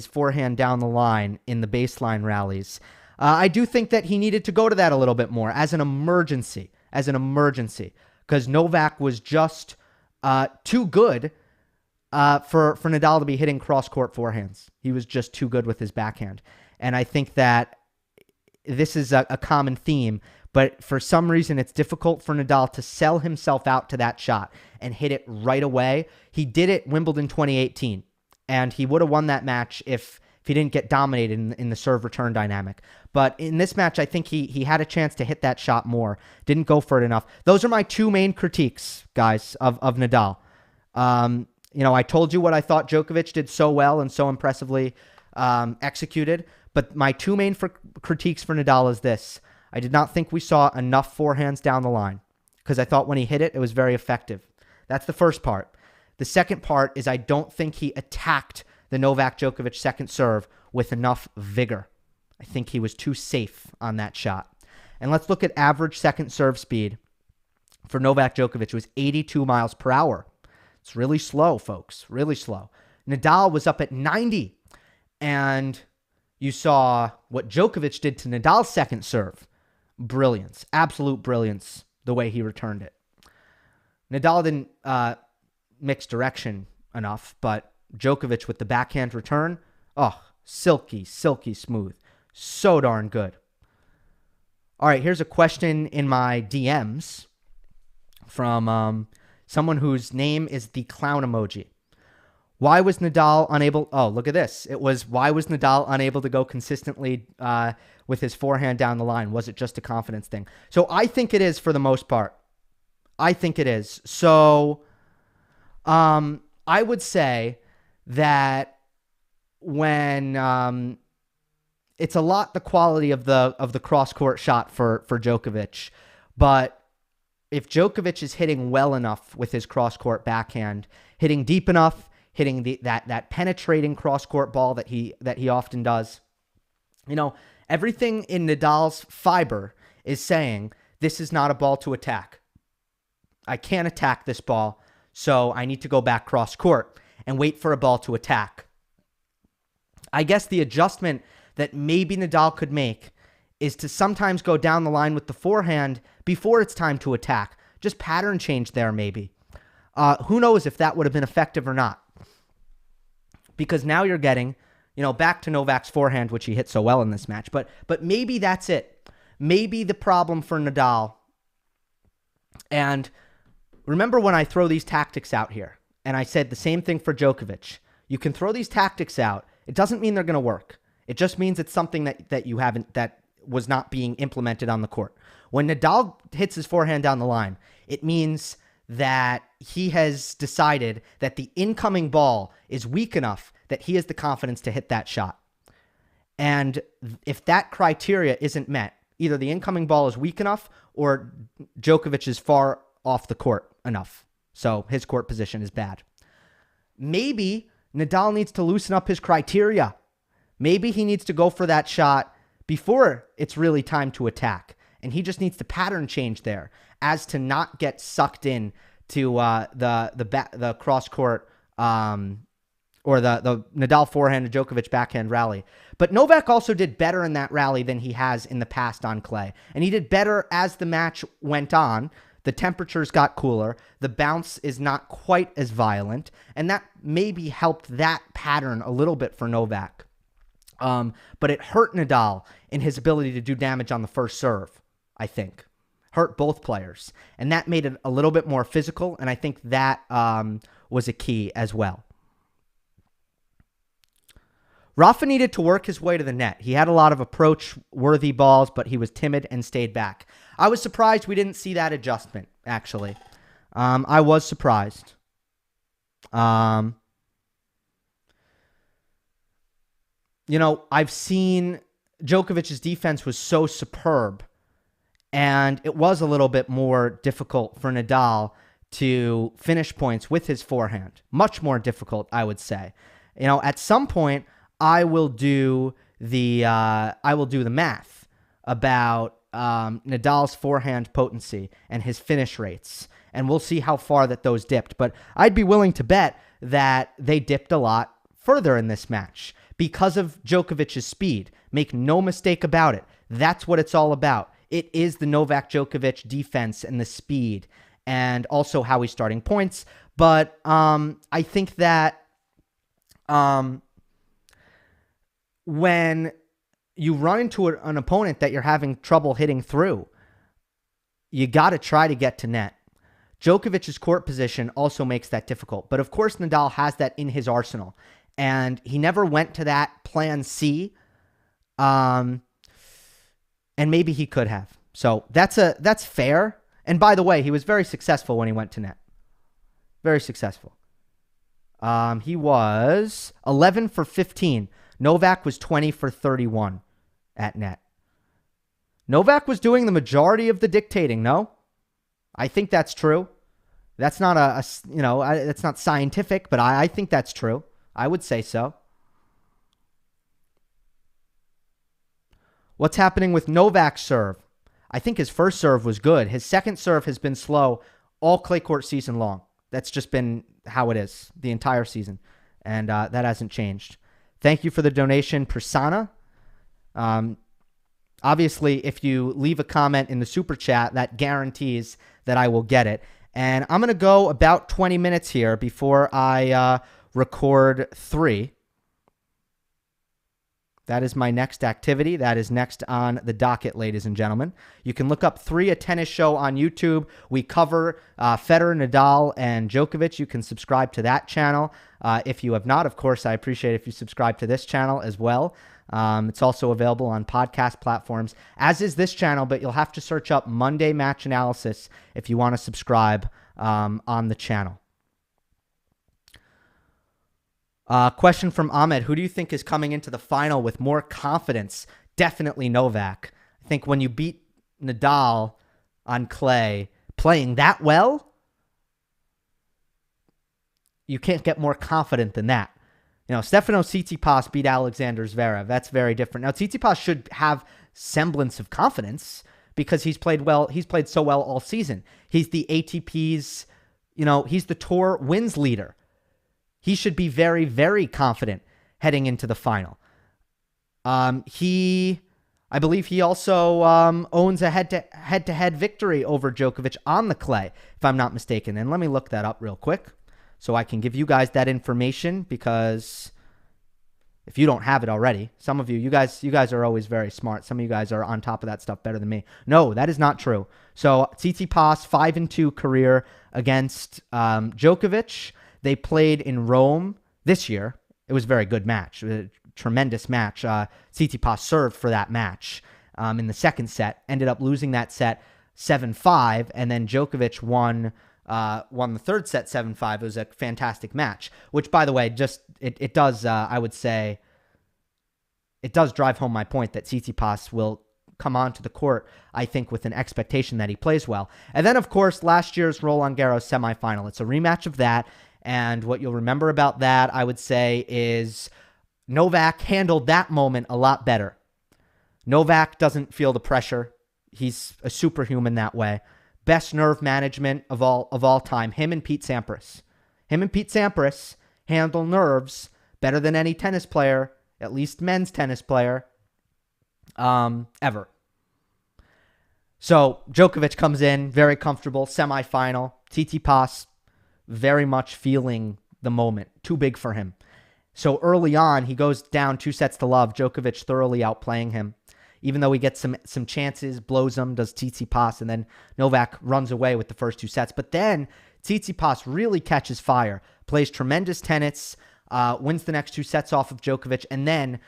A: forehand down the line in the baseline rallies. I do think that he needed to go to that a little bit more as an emergency, because Novak was just too good for Nadal to be hitting cross-court forehands. He was just too good with his backhand. And I think that this is a common theme, but for some reason it's difficult for Nadal to sell himself out to that shot and hit it right away. He did it Wimbledon 2018, and he would have won that match if he didn't get dominated in the serve-return dynamic. But in this match, I think he had a chance to hit that shot more. Didn't go for it enough. Those are my two main critiques, guys, of Nadal. I told you what I thought Djokovic did so well and so impressively executed. But my two main critiques for Nadal is this. I did not think we saw enough forehands down the line, because I thought when he hit it, it was very effective. That's the first part. The second part is I don't think he attacked the Novak Djokovic second serve with enough vigor. I think he was too safe on that shot. And let's look at average second serve speed for Novak Djokovic. It was 82 miles per hour. It's really slow, folks, really slow. Nadal was up at 90, and you saw what Djokovic did to Nadal's second serve. Brilliance, absolute brilliance, the way he returned it. Nadal didn't mix direction enough, but Djokovic with the backhand return, silky, silky smooth. So darn good. All right, here's a question in my DMs from someone whose name is the clown emoji. Why was Nadal unable? Oh, look at this. It was, why was Nadal unable to go consistently with his forehand down the line? Was it just a confidence thing? So I think it is for the most part. I think it is. So I would say that when it's a lot the quality of the cross-court shot for Djokovic, but if Djokovic is hitting well enough with his cross-court backhand, hitting deep enough, hitting that penetrating cross-court ball that he often does, everything in Nadal's fiber is saying this is not a ball to attack. I can't attack this ball, so I need to go back cross-court and wait for a ball to attack. I guess the adjustment that maybe Nadal could make is to sometimes go down the line with the forehand before it's time to attack. Just pattern change there, maybe. Who knows if that would have been effective or not? Because now you're getting, back to Novak's forehand, which he hit so well in this match. But maybe that's it. Maybe the problem for Nadal. And remember when I throw these tactics out here, and I said the same thing for Djokovic. You can throw these tactics out. It doesn't mean they're going to work. It just means it's something that you haven't, that was not being implemented on the court. When Nadal hits his forehand down the line, it means that he has decided that the incoming ball is weak enough that he has the confidence to hit that shot. And if that criteria isn't met, either the incoming ball is weak enough or Djokovic is far off the court enough. So his court position is bad. Maybe Nadal needs to loosen up his criteria. Maybe he needs to go for that shot before it's really time to attack. And he just needs to pattern change there as to not get sucked in to the cross court or the Nadal forehand and Djokovic backhand rally. But Novak also did better in that rally than he has in the past on clay. And he did better as the match went on. The temperatures got cooler. The bounce is not quite as violent. And that maybe helped that pattern a little bit for Novak. But it hurt Nadal in his ability to do damage on the first serve, I think. Hurt both players. And that made it a little bit more physical, and I think that was a key as well. Rafa needed to work his way to the net. He had a lot of approach-worthy balls, but he was timid and stayed back. I was surprised we didn't see that adjustment, actually. I was surprised. I've seen Djokovic's defense was so superb, and it was a little bit more difficult for Nadal to finish points with his forehand. Much more difficult, I would say. At some point, I will do the math about Nadal's forehand potency and his finish rates, and we'll see how far that those dipped. But I'd be willing to bet that they dipped a lot further in this match because of Djokovic's speed. Make no mistake about it. That's what it's all about. It is the Novak Djokovic defense and the speed, and also how he's starting points. But I think that when you run into an opponent that you're having trouble hitting through, you got to try to get to net. Djokovic's court position also makes that difficult. But of course, Nadal has that in his arsenal. And he never went to that plan C. And maybe he could have. So that's fair. And by the way, he was very successful when he went to net. Very successful. He was 11 for 15. Novak was 20 for 31 at net. Novak was doing the majority of the dictating, no? I think that's true. That's not that's not scientific, but I think that's true. I would say so. What's happening with Novak's serve? I think his first serve was good. His second serve has been slow all clay court season long. That's just been how it is the entire season. And that hasn't changed. Thank you for the donation, Prasanna. Obviously, if you leave a comment in the super chat, that guarantees that I will get it. And I'm going to go about 20 minutes here before I record 3. That is my next activity. That is next on the docket, ladies and gentlemen. You can look up 3 A Tennis Show on YouTube. We cover Federer, Nadal, and Djokovic. You can subscribe to that channel. If you have not, of course, I appreciate if you subscribe to this channel as well. It's also available on podcast platforms, as is this channel, but you'll have to search up Monday Match Analysis if you want to subscribe on the channel. Question from Ahmed. Who do you think is coming into the final with more confidence? Definitely Novak. I think when you beat Nadal on clay, playing that well, you can't get more confident than that. You know, Stefanos Tsitsipas beat Alexander Zverev. That's very different. Now, Tsitsipas should have semblance of confidence because he's played well. He's played so well all season. He's the ATP's, he's the tour wins leader. He should be very, very confident heading into the final. I believe he also owns a head-to-head victory over Djokovic on the clay, if I'm not mistaken. And let me look that up real quick so I can give you guys that information, because if you don't have it already, some of you guys are always very smart. Some of you guys are on top of that stuff better than me. No, that is not true. So Tsitsipas 5-2 career against Djokovic. They played in Rome this year. It was a very good match, a tremendous match. Tsitsipas served for that match in the second set, ended up losing that set 7-5, and then Djokovic won the third set 7-5. It was a fantastic match, which, by the way, it does, I would say, it does drive home my point that Tsitsipas will come onto the court, I think, with an expectation that he plays well. And then, of course, last year's Roland Garros semifinal. It's a rematch of that. And what you'll remember about that, I would say, is Novak handled that moment a lot better. Novak doesn't feel the pressure. He's a superhuman that way. Best nerve management of all time. Him and Pete Sampras. Him and Pete Sampras handle nerves better than any tennis player, at least men's tennis player, ever. So Djokovic comes in, very comfortable, semifinal. Tsitsipas very much feeling the moment. Too big for him. So early on, he goes down 2-0. Djokovic thoroughly outplaying him. Even though he gets some chances, blows them, does Tsitsipas, and then Novak runs away with the first 2 sets. But then Tsitsipas really catches fire, plays tremendous tennis, wins the next 2 sets off of Djokovic, and then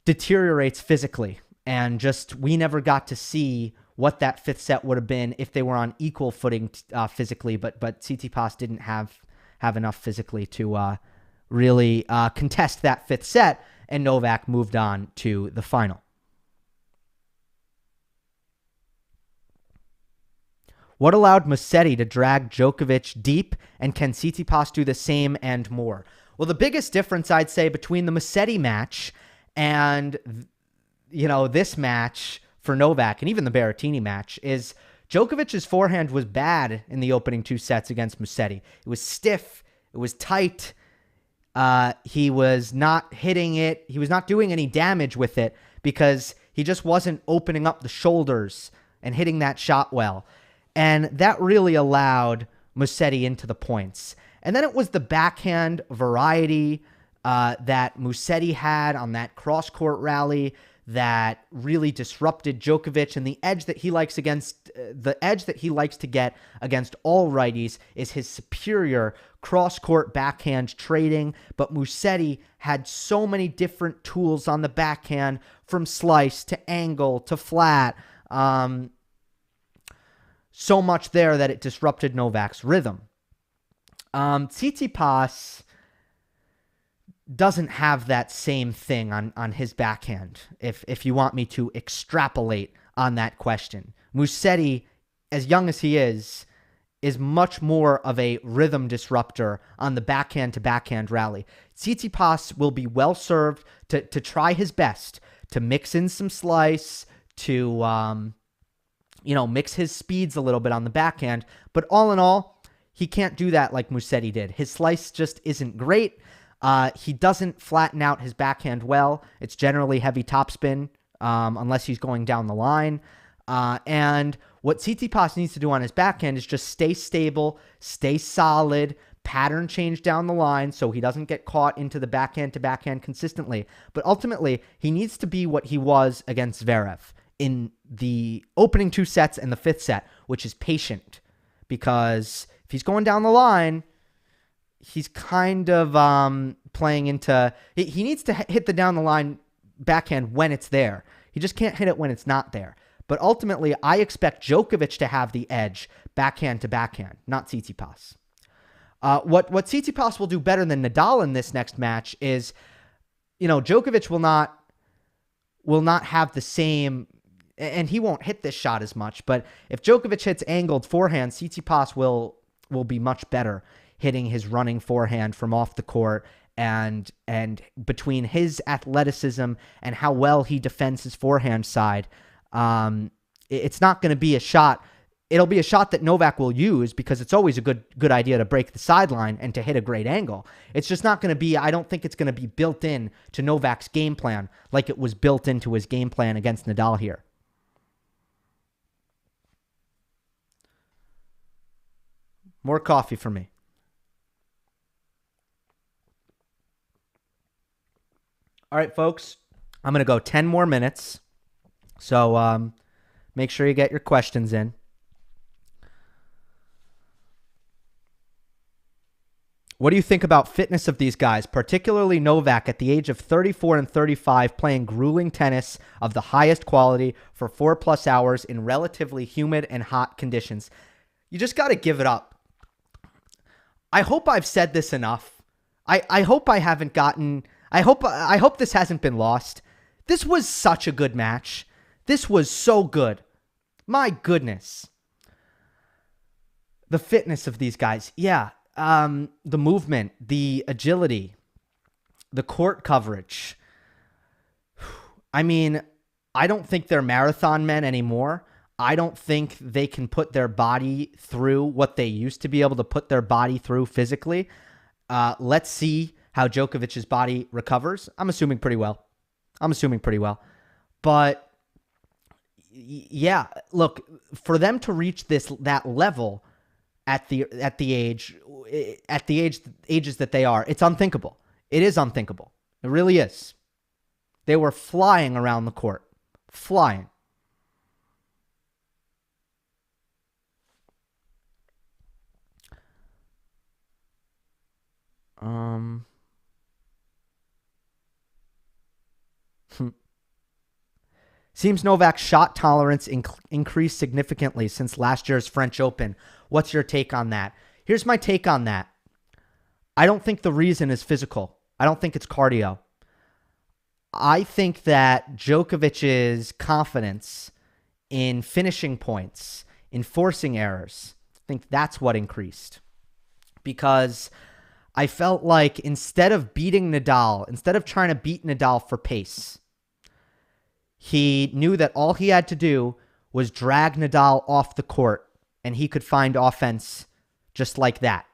A: deteriorates physically. And just, we never got to see what that 5th set would have been if they were on equal footing physically, but Tsitsipas didn't have enough physically to really contest that 5th set, and Novak moved on to the final. What allowed Musetti to drag Djokovic deep, and can Tsitsipas do the same and more? Well, the biggest difference, I'd say, between the Musetti match and, this match for Novak, and even the Berrettini match, is Djokovic's forehand was bad in the opening 2 sets against Musetti. It was stiff. It was tight. He was not hitting it. He was not doing any damage with it because he just wasn't opening up the shoulders and hitting that shot well. And that really allowed Musetti into the points. And then it was the backhand variety that Musetti had on that cross-court rally that really disrupted Djokovic, and the edge that he likes to get against all righties is his superior cross-court backhand trading. But Musetti had so many different tools on the backhand, from slice to angle to flat. So much there that it disrupted Novak's rhythm. Tsitsipas doesn't have that same thing on his backhand, if you want me to extrapolate on that question. Musetti, as young as he is much more of a rhythm disruptor on the backhand-to-backhand rally. Tsitsipas will be well-served to try his best to mix in some slice, to mix his speeds a little bit on the backhand. But all in all, he can't do that like Musetti did. His slice just isn't great. He doesn't flatten out his backhand well. It's generally heavy topspin, unless he's going down the line. And what Tsitsipas needs to do on his backhand is just stay stable, stay solid, pattern change down the line so he doesn't get caught into the backhand to backhand consistently. But ultimately, he needs to be what he was against Zverev in the opening 2 sets and the 5th set, which is patient. Because if he's going down the line, he's kind of playing into... He needs to hit the down the line backhand when it's there. He just can't hit it when it's not there. But ultimately, I expect Djokovic to have the edge backhand to backhand, not Tsitsipas. What Tsitsipas will do better than Nadal in this next match is, Djokovic will not have the same, and he won't hit this shot as much, but if Djokovic hits angled forehand, Tsitsipas will be much better hitting his running forehand from off the court, and between his athleticism and how well he defends his forehand side, it's not going to be a shot. It'll be a shot that Novak will use because it's always a good idea to break the sideline and to hit a great angle. It's just not going to be, I don't think it's going to be built in to Novak's game plan like it was built into his game plan against Nadal here. More coffee for me. All right, folks, I'm going to go 10 more minutes. So make sure you get your questions in. What do you think about fitness of these guys, particularly Novak at the age of 34 and 35, playing grueling tennis of the highest quality for 4+ hours in relatively humid and hot conditions? You just got to give it up. I hope I've said this enough. I hope I haven't gotten... I hope this hasn't been lost. This was such a good match. This was so good. My goodness. The fitness of these guys. Yeah. The movement, the agility, the court coverage. I mean, I don't think they're marathon men anymore. I don't think they can put their body through what they used to be able to put their body through physically. Let's see how Djokovic's body recovers. I'm assuming pretty well. But yeah, look, for them to reach that level at the ages that they are, it's unthinkable. It is unthinkable. It really is. They were flying around the court. Flying. Seems Novak's shot tolerance increased significantly since last year's French Open. What's your take on that? Here's my take on that. I don't think the reason is physical. I don't think it's cardio. I think that Djokovic's confidence in finishing points, in forcing errors, I think that's what increased. Because I felt like instead of beating Nadal, instead of trying to beat Nadal for pace, he knew that all he had to do was drag Nadal off the court, and he could find offense just like that.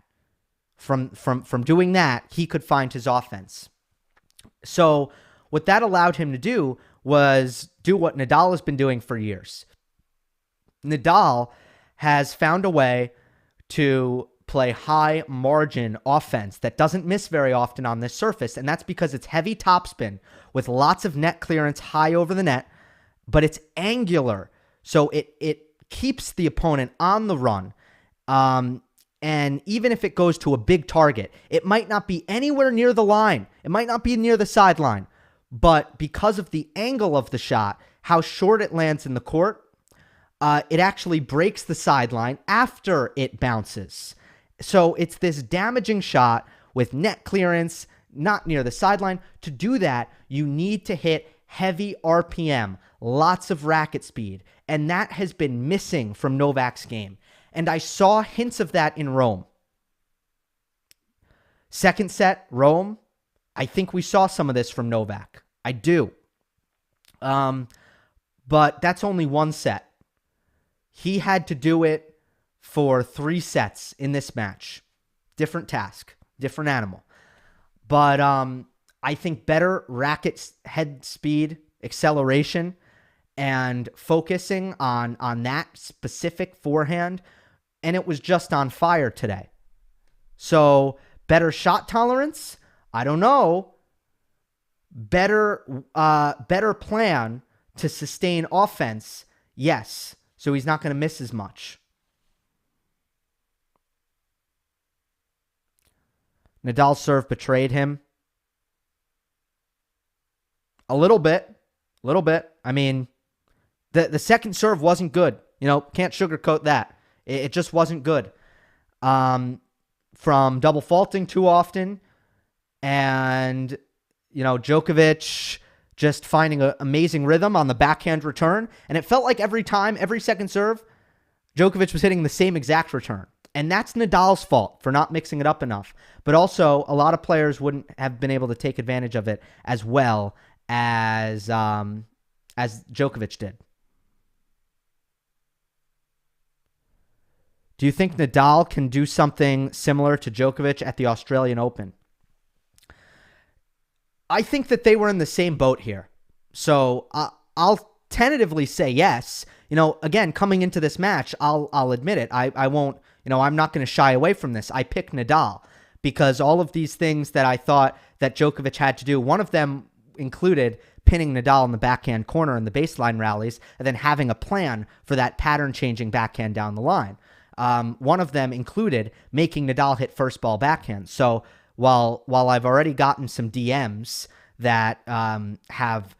A: From doing that, he could find his offense. So what that allowed him to do was do what Nadal has been doing for years. Nadal has found a way to play high margin offense that doesn't miss very often on this surface, and that's because it's heavy topspin with lots of net clearance high over the net, but it's angular, so it keeps the opponent on the run. And even if it goes to a big target, it might not be anywhere near the line. It might not be near the sideline, but because of the angle of the shot, how short it lands in the court, it actually breaks the sideline after it bounces. So it's this damaging shot with net clearance, not near the sideline. To do that, you need to hit heavy RPM, lots of racket speed, and that has been missing from Novak's game. And I saw hints of that in Rome. Second set, Rome, I think we saw some of this from Novak. I do. But that's only one set. He had to do it for 3 sets in this match. Different task, different animal. But I think better racket head speed, acceleration, and focusing on that specific forehand, and it was just on fire today. So better shot tolerance? I don't know. Better plan to sustain offense? Yes. So he's not going to miss as much. Nadal's serve betrayed him. A little bit. I mean, the second serve wasn't good. Can't sugarcoat that. It just wasn't good. From double faulting too often. And, Djokovic just finding an amazing rhythm on the backhand return. And it felt like every second serve, Djokovic was hitting the same exact return. And that's Nadal's fault for not mixing it up enough. But also, a lot of players wouldn't have been able to take advantage of it as well as Djokovic did. Do you think Nadal can do something similar to Djokovic at the Australian Open? I think that they were in the same boat here. So I'll tentatively say yes. Again, coming into this match, I'll admit it. I won't, I'm not going to shy away from this. I picked Nadal because all of these things that I thought that Djokovic had to do, one of them included pinning Nadal in the backhand corner in the baseline rallies and then having a plan for that pattern-changing backhand down the line. One of them included making Nadal hit first ball backhand. So while I've already gotten some DMs that have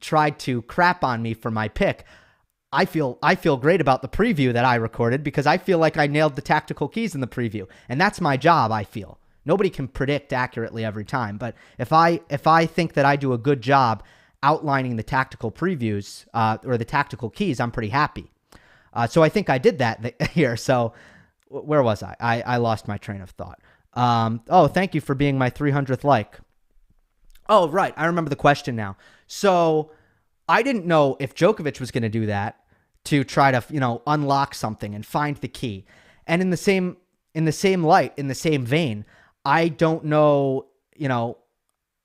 A: tried to crap on me for my pick, I feel great about the preview that I recorded because I feel like I nailed the tactical keys in the preview, and that's my job. I feel nobody can predict accurately every time, but if I think that I do a good job outlining the tactical previews or the tactical keys, I'm pretty happy. So I think I did that here. So where was I? I lost my train of thought. Thank you for being my 300th like. Oh, right. I remember the question now. So I didn't know if Djokovic was going to do that to try to, unlock something and find the key. And in the same light, in the same vein, I don't know,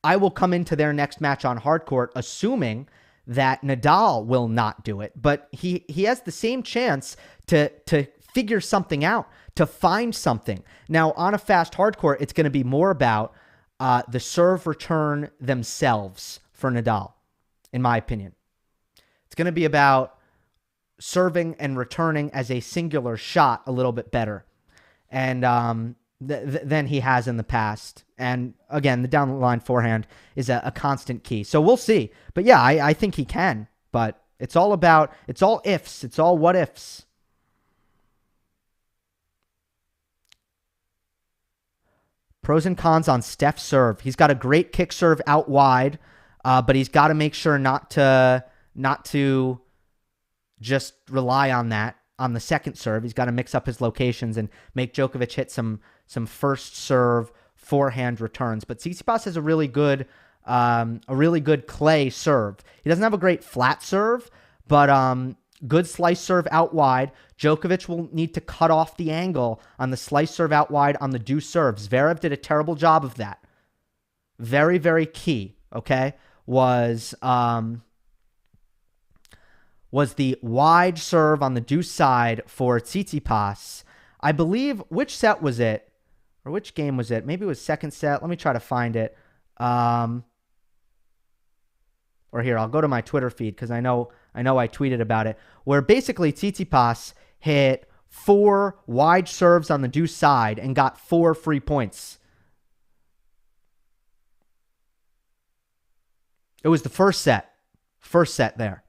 A: I will come into their next match on hardcourt assuming that Nadal will not do it, but he has the same chance to figure something out, to find something. Now, on a fast hardcourt, it's going to be more about the serve return themselves for Nadal, in my opinion. It's going to be about serving and returning as a singular shot a little bit better and than he has in the past. And again, the down the line forehand is a constant key. So we'll see. But yeah, I think he can. But it's all ifs. It's all what ifs. Pros and cons on Steph's serve. He's got a great kick serve out wide, but he's got to make sure not to just rely on that on the second serve. He's got to mix up his locations and make Djokovic hit some first serve forehand returns. But Tsitsipas has a really good clay serve. He doesn't have a great flat serve, but good slice serve out wide. Djokovic will need to cut off the angle on the slice serve out wide on the deuce serve. Zverev did a terrible job of that. Very, very key, okay, was the wide serve on the deuce side for Tsitsipas. I believe, which set was it? Or which game was it? Maybe it was second set. Let me try to find it. Or here, I'll go to my Twitter feed because I know I tweeted about it, where basically Tsitsipas hit 4 wide serves on the deuce side and got 4 free points. It was the first set there.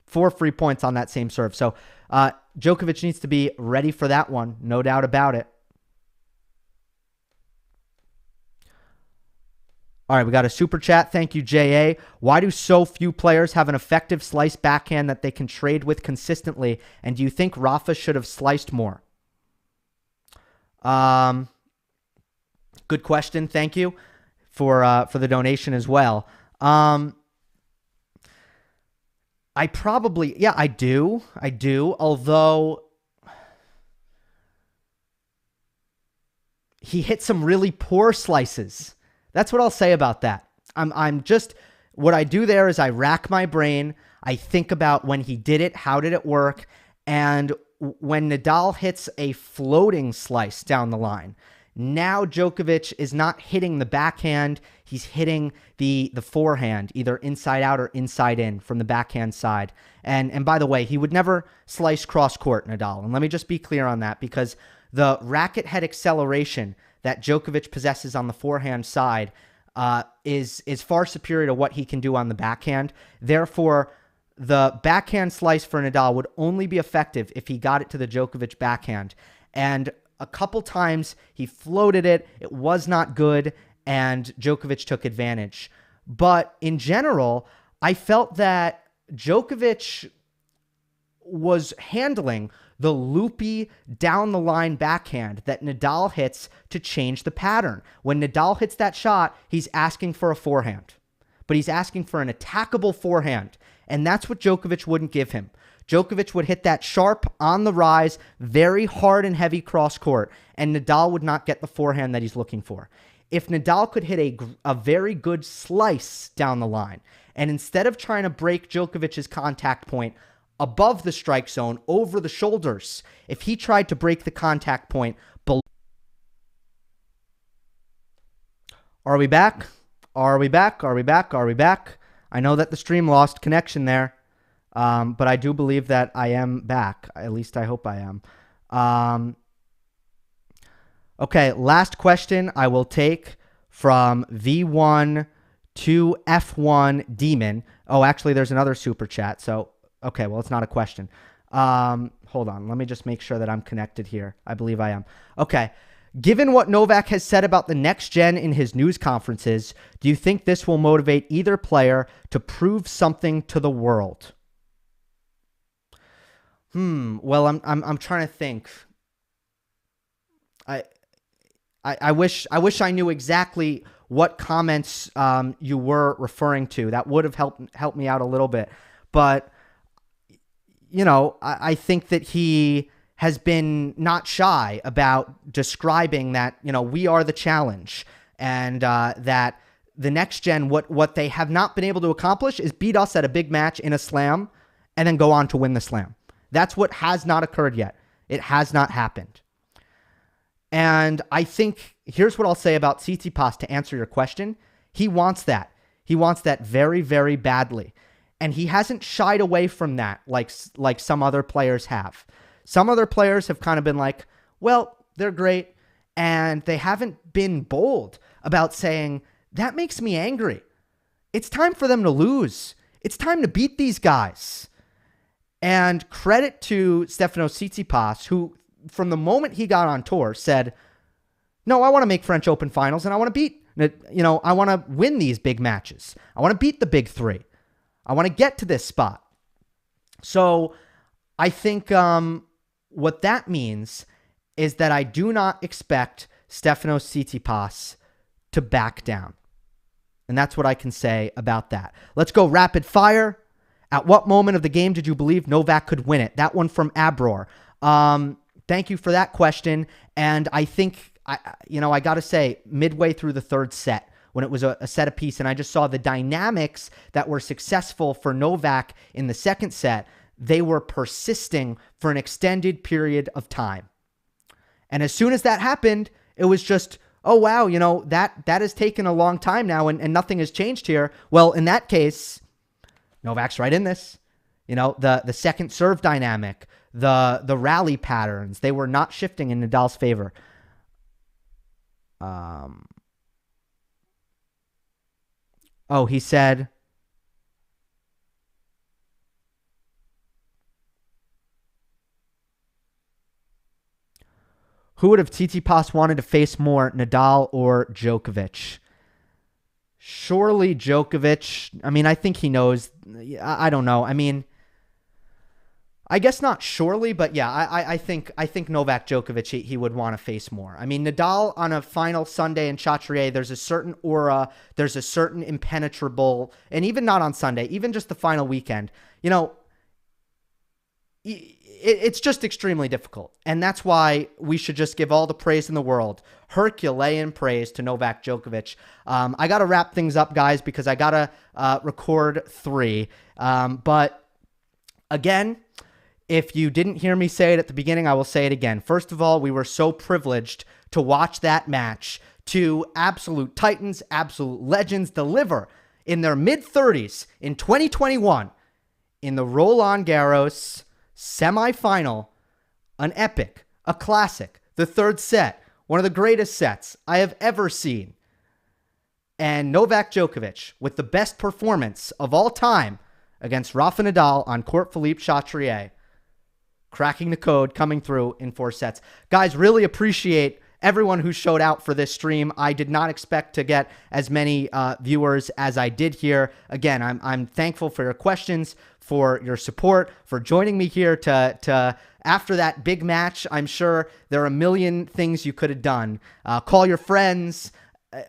A: 4 free points on that same serve. So Djokovic needs to be ready for that one, no doubt about it. All right, we got a super chat. Thank you, JA. Why do so few players have an effective slice backhand that they can trade with consistently? And do you think Rafa should have sliced more? Good question. Thank you for the donation as well. I do. Although he hit some really poor slices. That's what I'll say about that. What I do there is I rack my brain. I think about when he did it, how did it work? And when Nadal hits a floating slice down the line, now Djokovic is not hitting the backhand. He's hitting the forehand, either inside out or inside in from the backhand side. And by the way, he would never slice cross court, Nadal. And let me just be clear on that, because the racket head acceleration that Djokovic possesses on the forehand side is far superior to what he can do on the backhand. Therefore, the backhand slice for Nadal would only be effective if he got it to the Djokovic backhand. And a couple times he floated it. It was not good, and Djokovic took advantage. But in general, I felt that Djokovic was handling the loopy down-the-line backhand that Nadal hits to change the pattern. When Nadal hits that shot, he's asking for a forehand. But he's asking for an attackable forehand. And that's what Djokovic wouldn't give him. Djokovic would hit that sharp, on the rise, very hard and heavy cross court, and Nadal would not get the forehand that he's looking for. If Nadal could hit a very good slice down the line, and instead of trying to break Djokovic's contact point above the strike zone, over the shoulders, if he tried to break the contact point below... Are we back? Are we back? Are we back? Are we back? I know that the stream lost connection there, but I do believe that I am back. At least I hope I am. Okay, last question I will take from V1 to F1 Demon. Oh, actually, there's another super chat. So, okay, well, it's not a question. Hold on. Let me just make sure that I'm connected here. I believe I am. Okay. Given what Novak has said about the next gen in his news conferences, do you think this will motivate either player to prove something to the world? Well, I'm trying to think. I wish I knew exactly what comments you were referring to. That would have helped me out a little bit. But you know, I think that he has been not shy about describing that, you know, we are the challenge, and that the next gen, what they have not been able to accomplish is beat us at a big match in a slam and then go on to win the slam. That's what has not occurred yet. It has not happened. And I think here's what I'll say about Tsitsipas to answer your question. He wants that. He wants that very, very badly. And he hasn't shied away from that like some other players have. Some other players have kind of been like, well, they're great. And they haven't been bold about saying, that makes me angry. It's time for them to lose. It's time to beat these guys. And credit to Stefanos Tsitsipas, who from the moment he got on tour said, no, I want to make French Open finals and I want to beat, you know, I want to win these big matches. I want to beat the big three. I want to get to this spot. So I think what that means is that I do not expect Stefanos Tsitsipas to back down. And that's what I can say about that. Let's go rapid fire. At what moment of the game did you believe Novak could win it? That one from Abror. Thank you for that question. And I think, I got to say, midway through the third set, when it was a set apiece, and I just saw the dynamics that were successful for Novak in the second set, they were persisting for an extended period of time. And as soon as that happened, it was just, oh, wow, you know, that has taken a long time now and nothing has changed here. Well, in that case, Novak's right in this. You know, the second serve dynamic, the rally patterns, they were not shifting in Nadal's favor. He said, who would have Tsitsipas wanted to face more, Nadal or Djokovic? Surely Djokovic. I mean, I think he knows. I don't know. I mean, I guess not surely, but yeah, I think Novak Djokovic, he would want to face more. I mean, Nadal on a final Sunday in Chatrier, there's a certain aura, there's a certain impenetrable, and even not on Sunday, even just the final weekend, you know, it's just extremely difficult. And that's why we should just give all the praise in the world, Herculean praise to Novak Djokovic. I got to wrap things up, guys, because I got to record 3. But again, If you didn't hear me say it at the beginning, I will say it again. First of all, we were so privileged to watch that match. Two absolute titans, absolute legends deliver in their mid-30s in 2021 in the Roland Garros semifinal. An epic, a classic, the third set, one of the greatest sets I have ever seen. And Novak Djokovic, with the best performance of all time against Rafael Nadal on court Philippe Chatrier, cracking the code, coming through in 4 sets. Guys, really appreciate everyone who showed out for this stream. I did not expect to get as many viewers as I did here. Again, I'm thankful for your questions, for your support, for joining me here to after that big match. I'm sure there are a million things you could have done. Call your friends,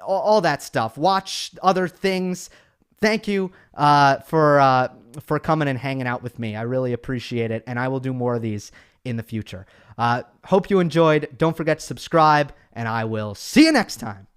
A: all that stuff. Watch other things. Thank you for coming and hanging out with me. I really appreciate it, and I will do more of these in the future. Hope you enjoyed. Don't forget to subscribe, and I will see you next time.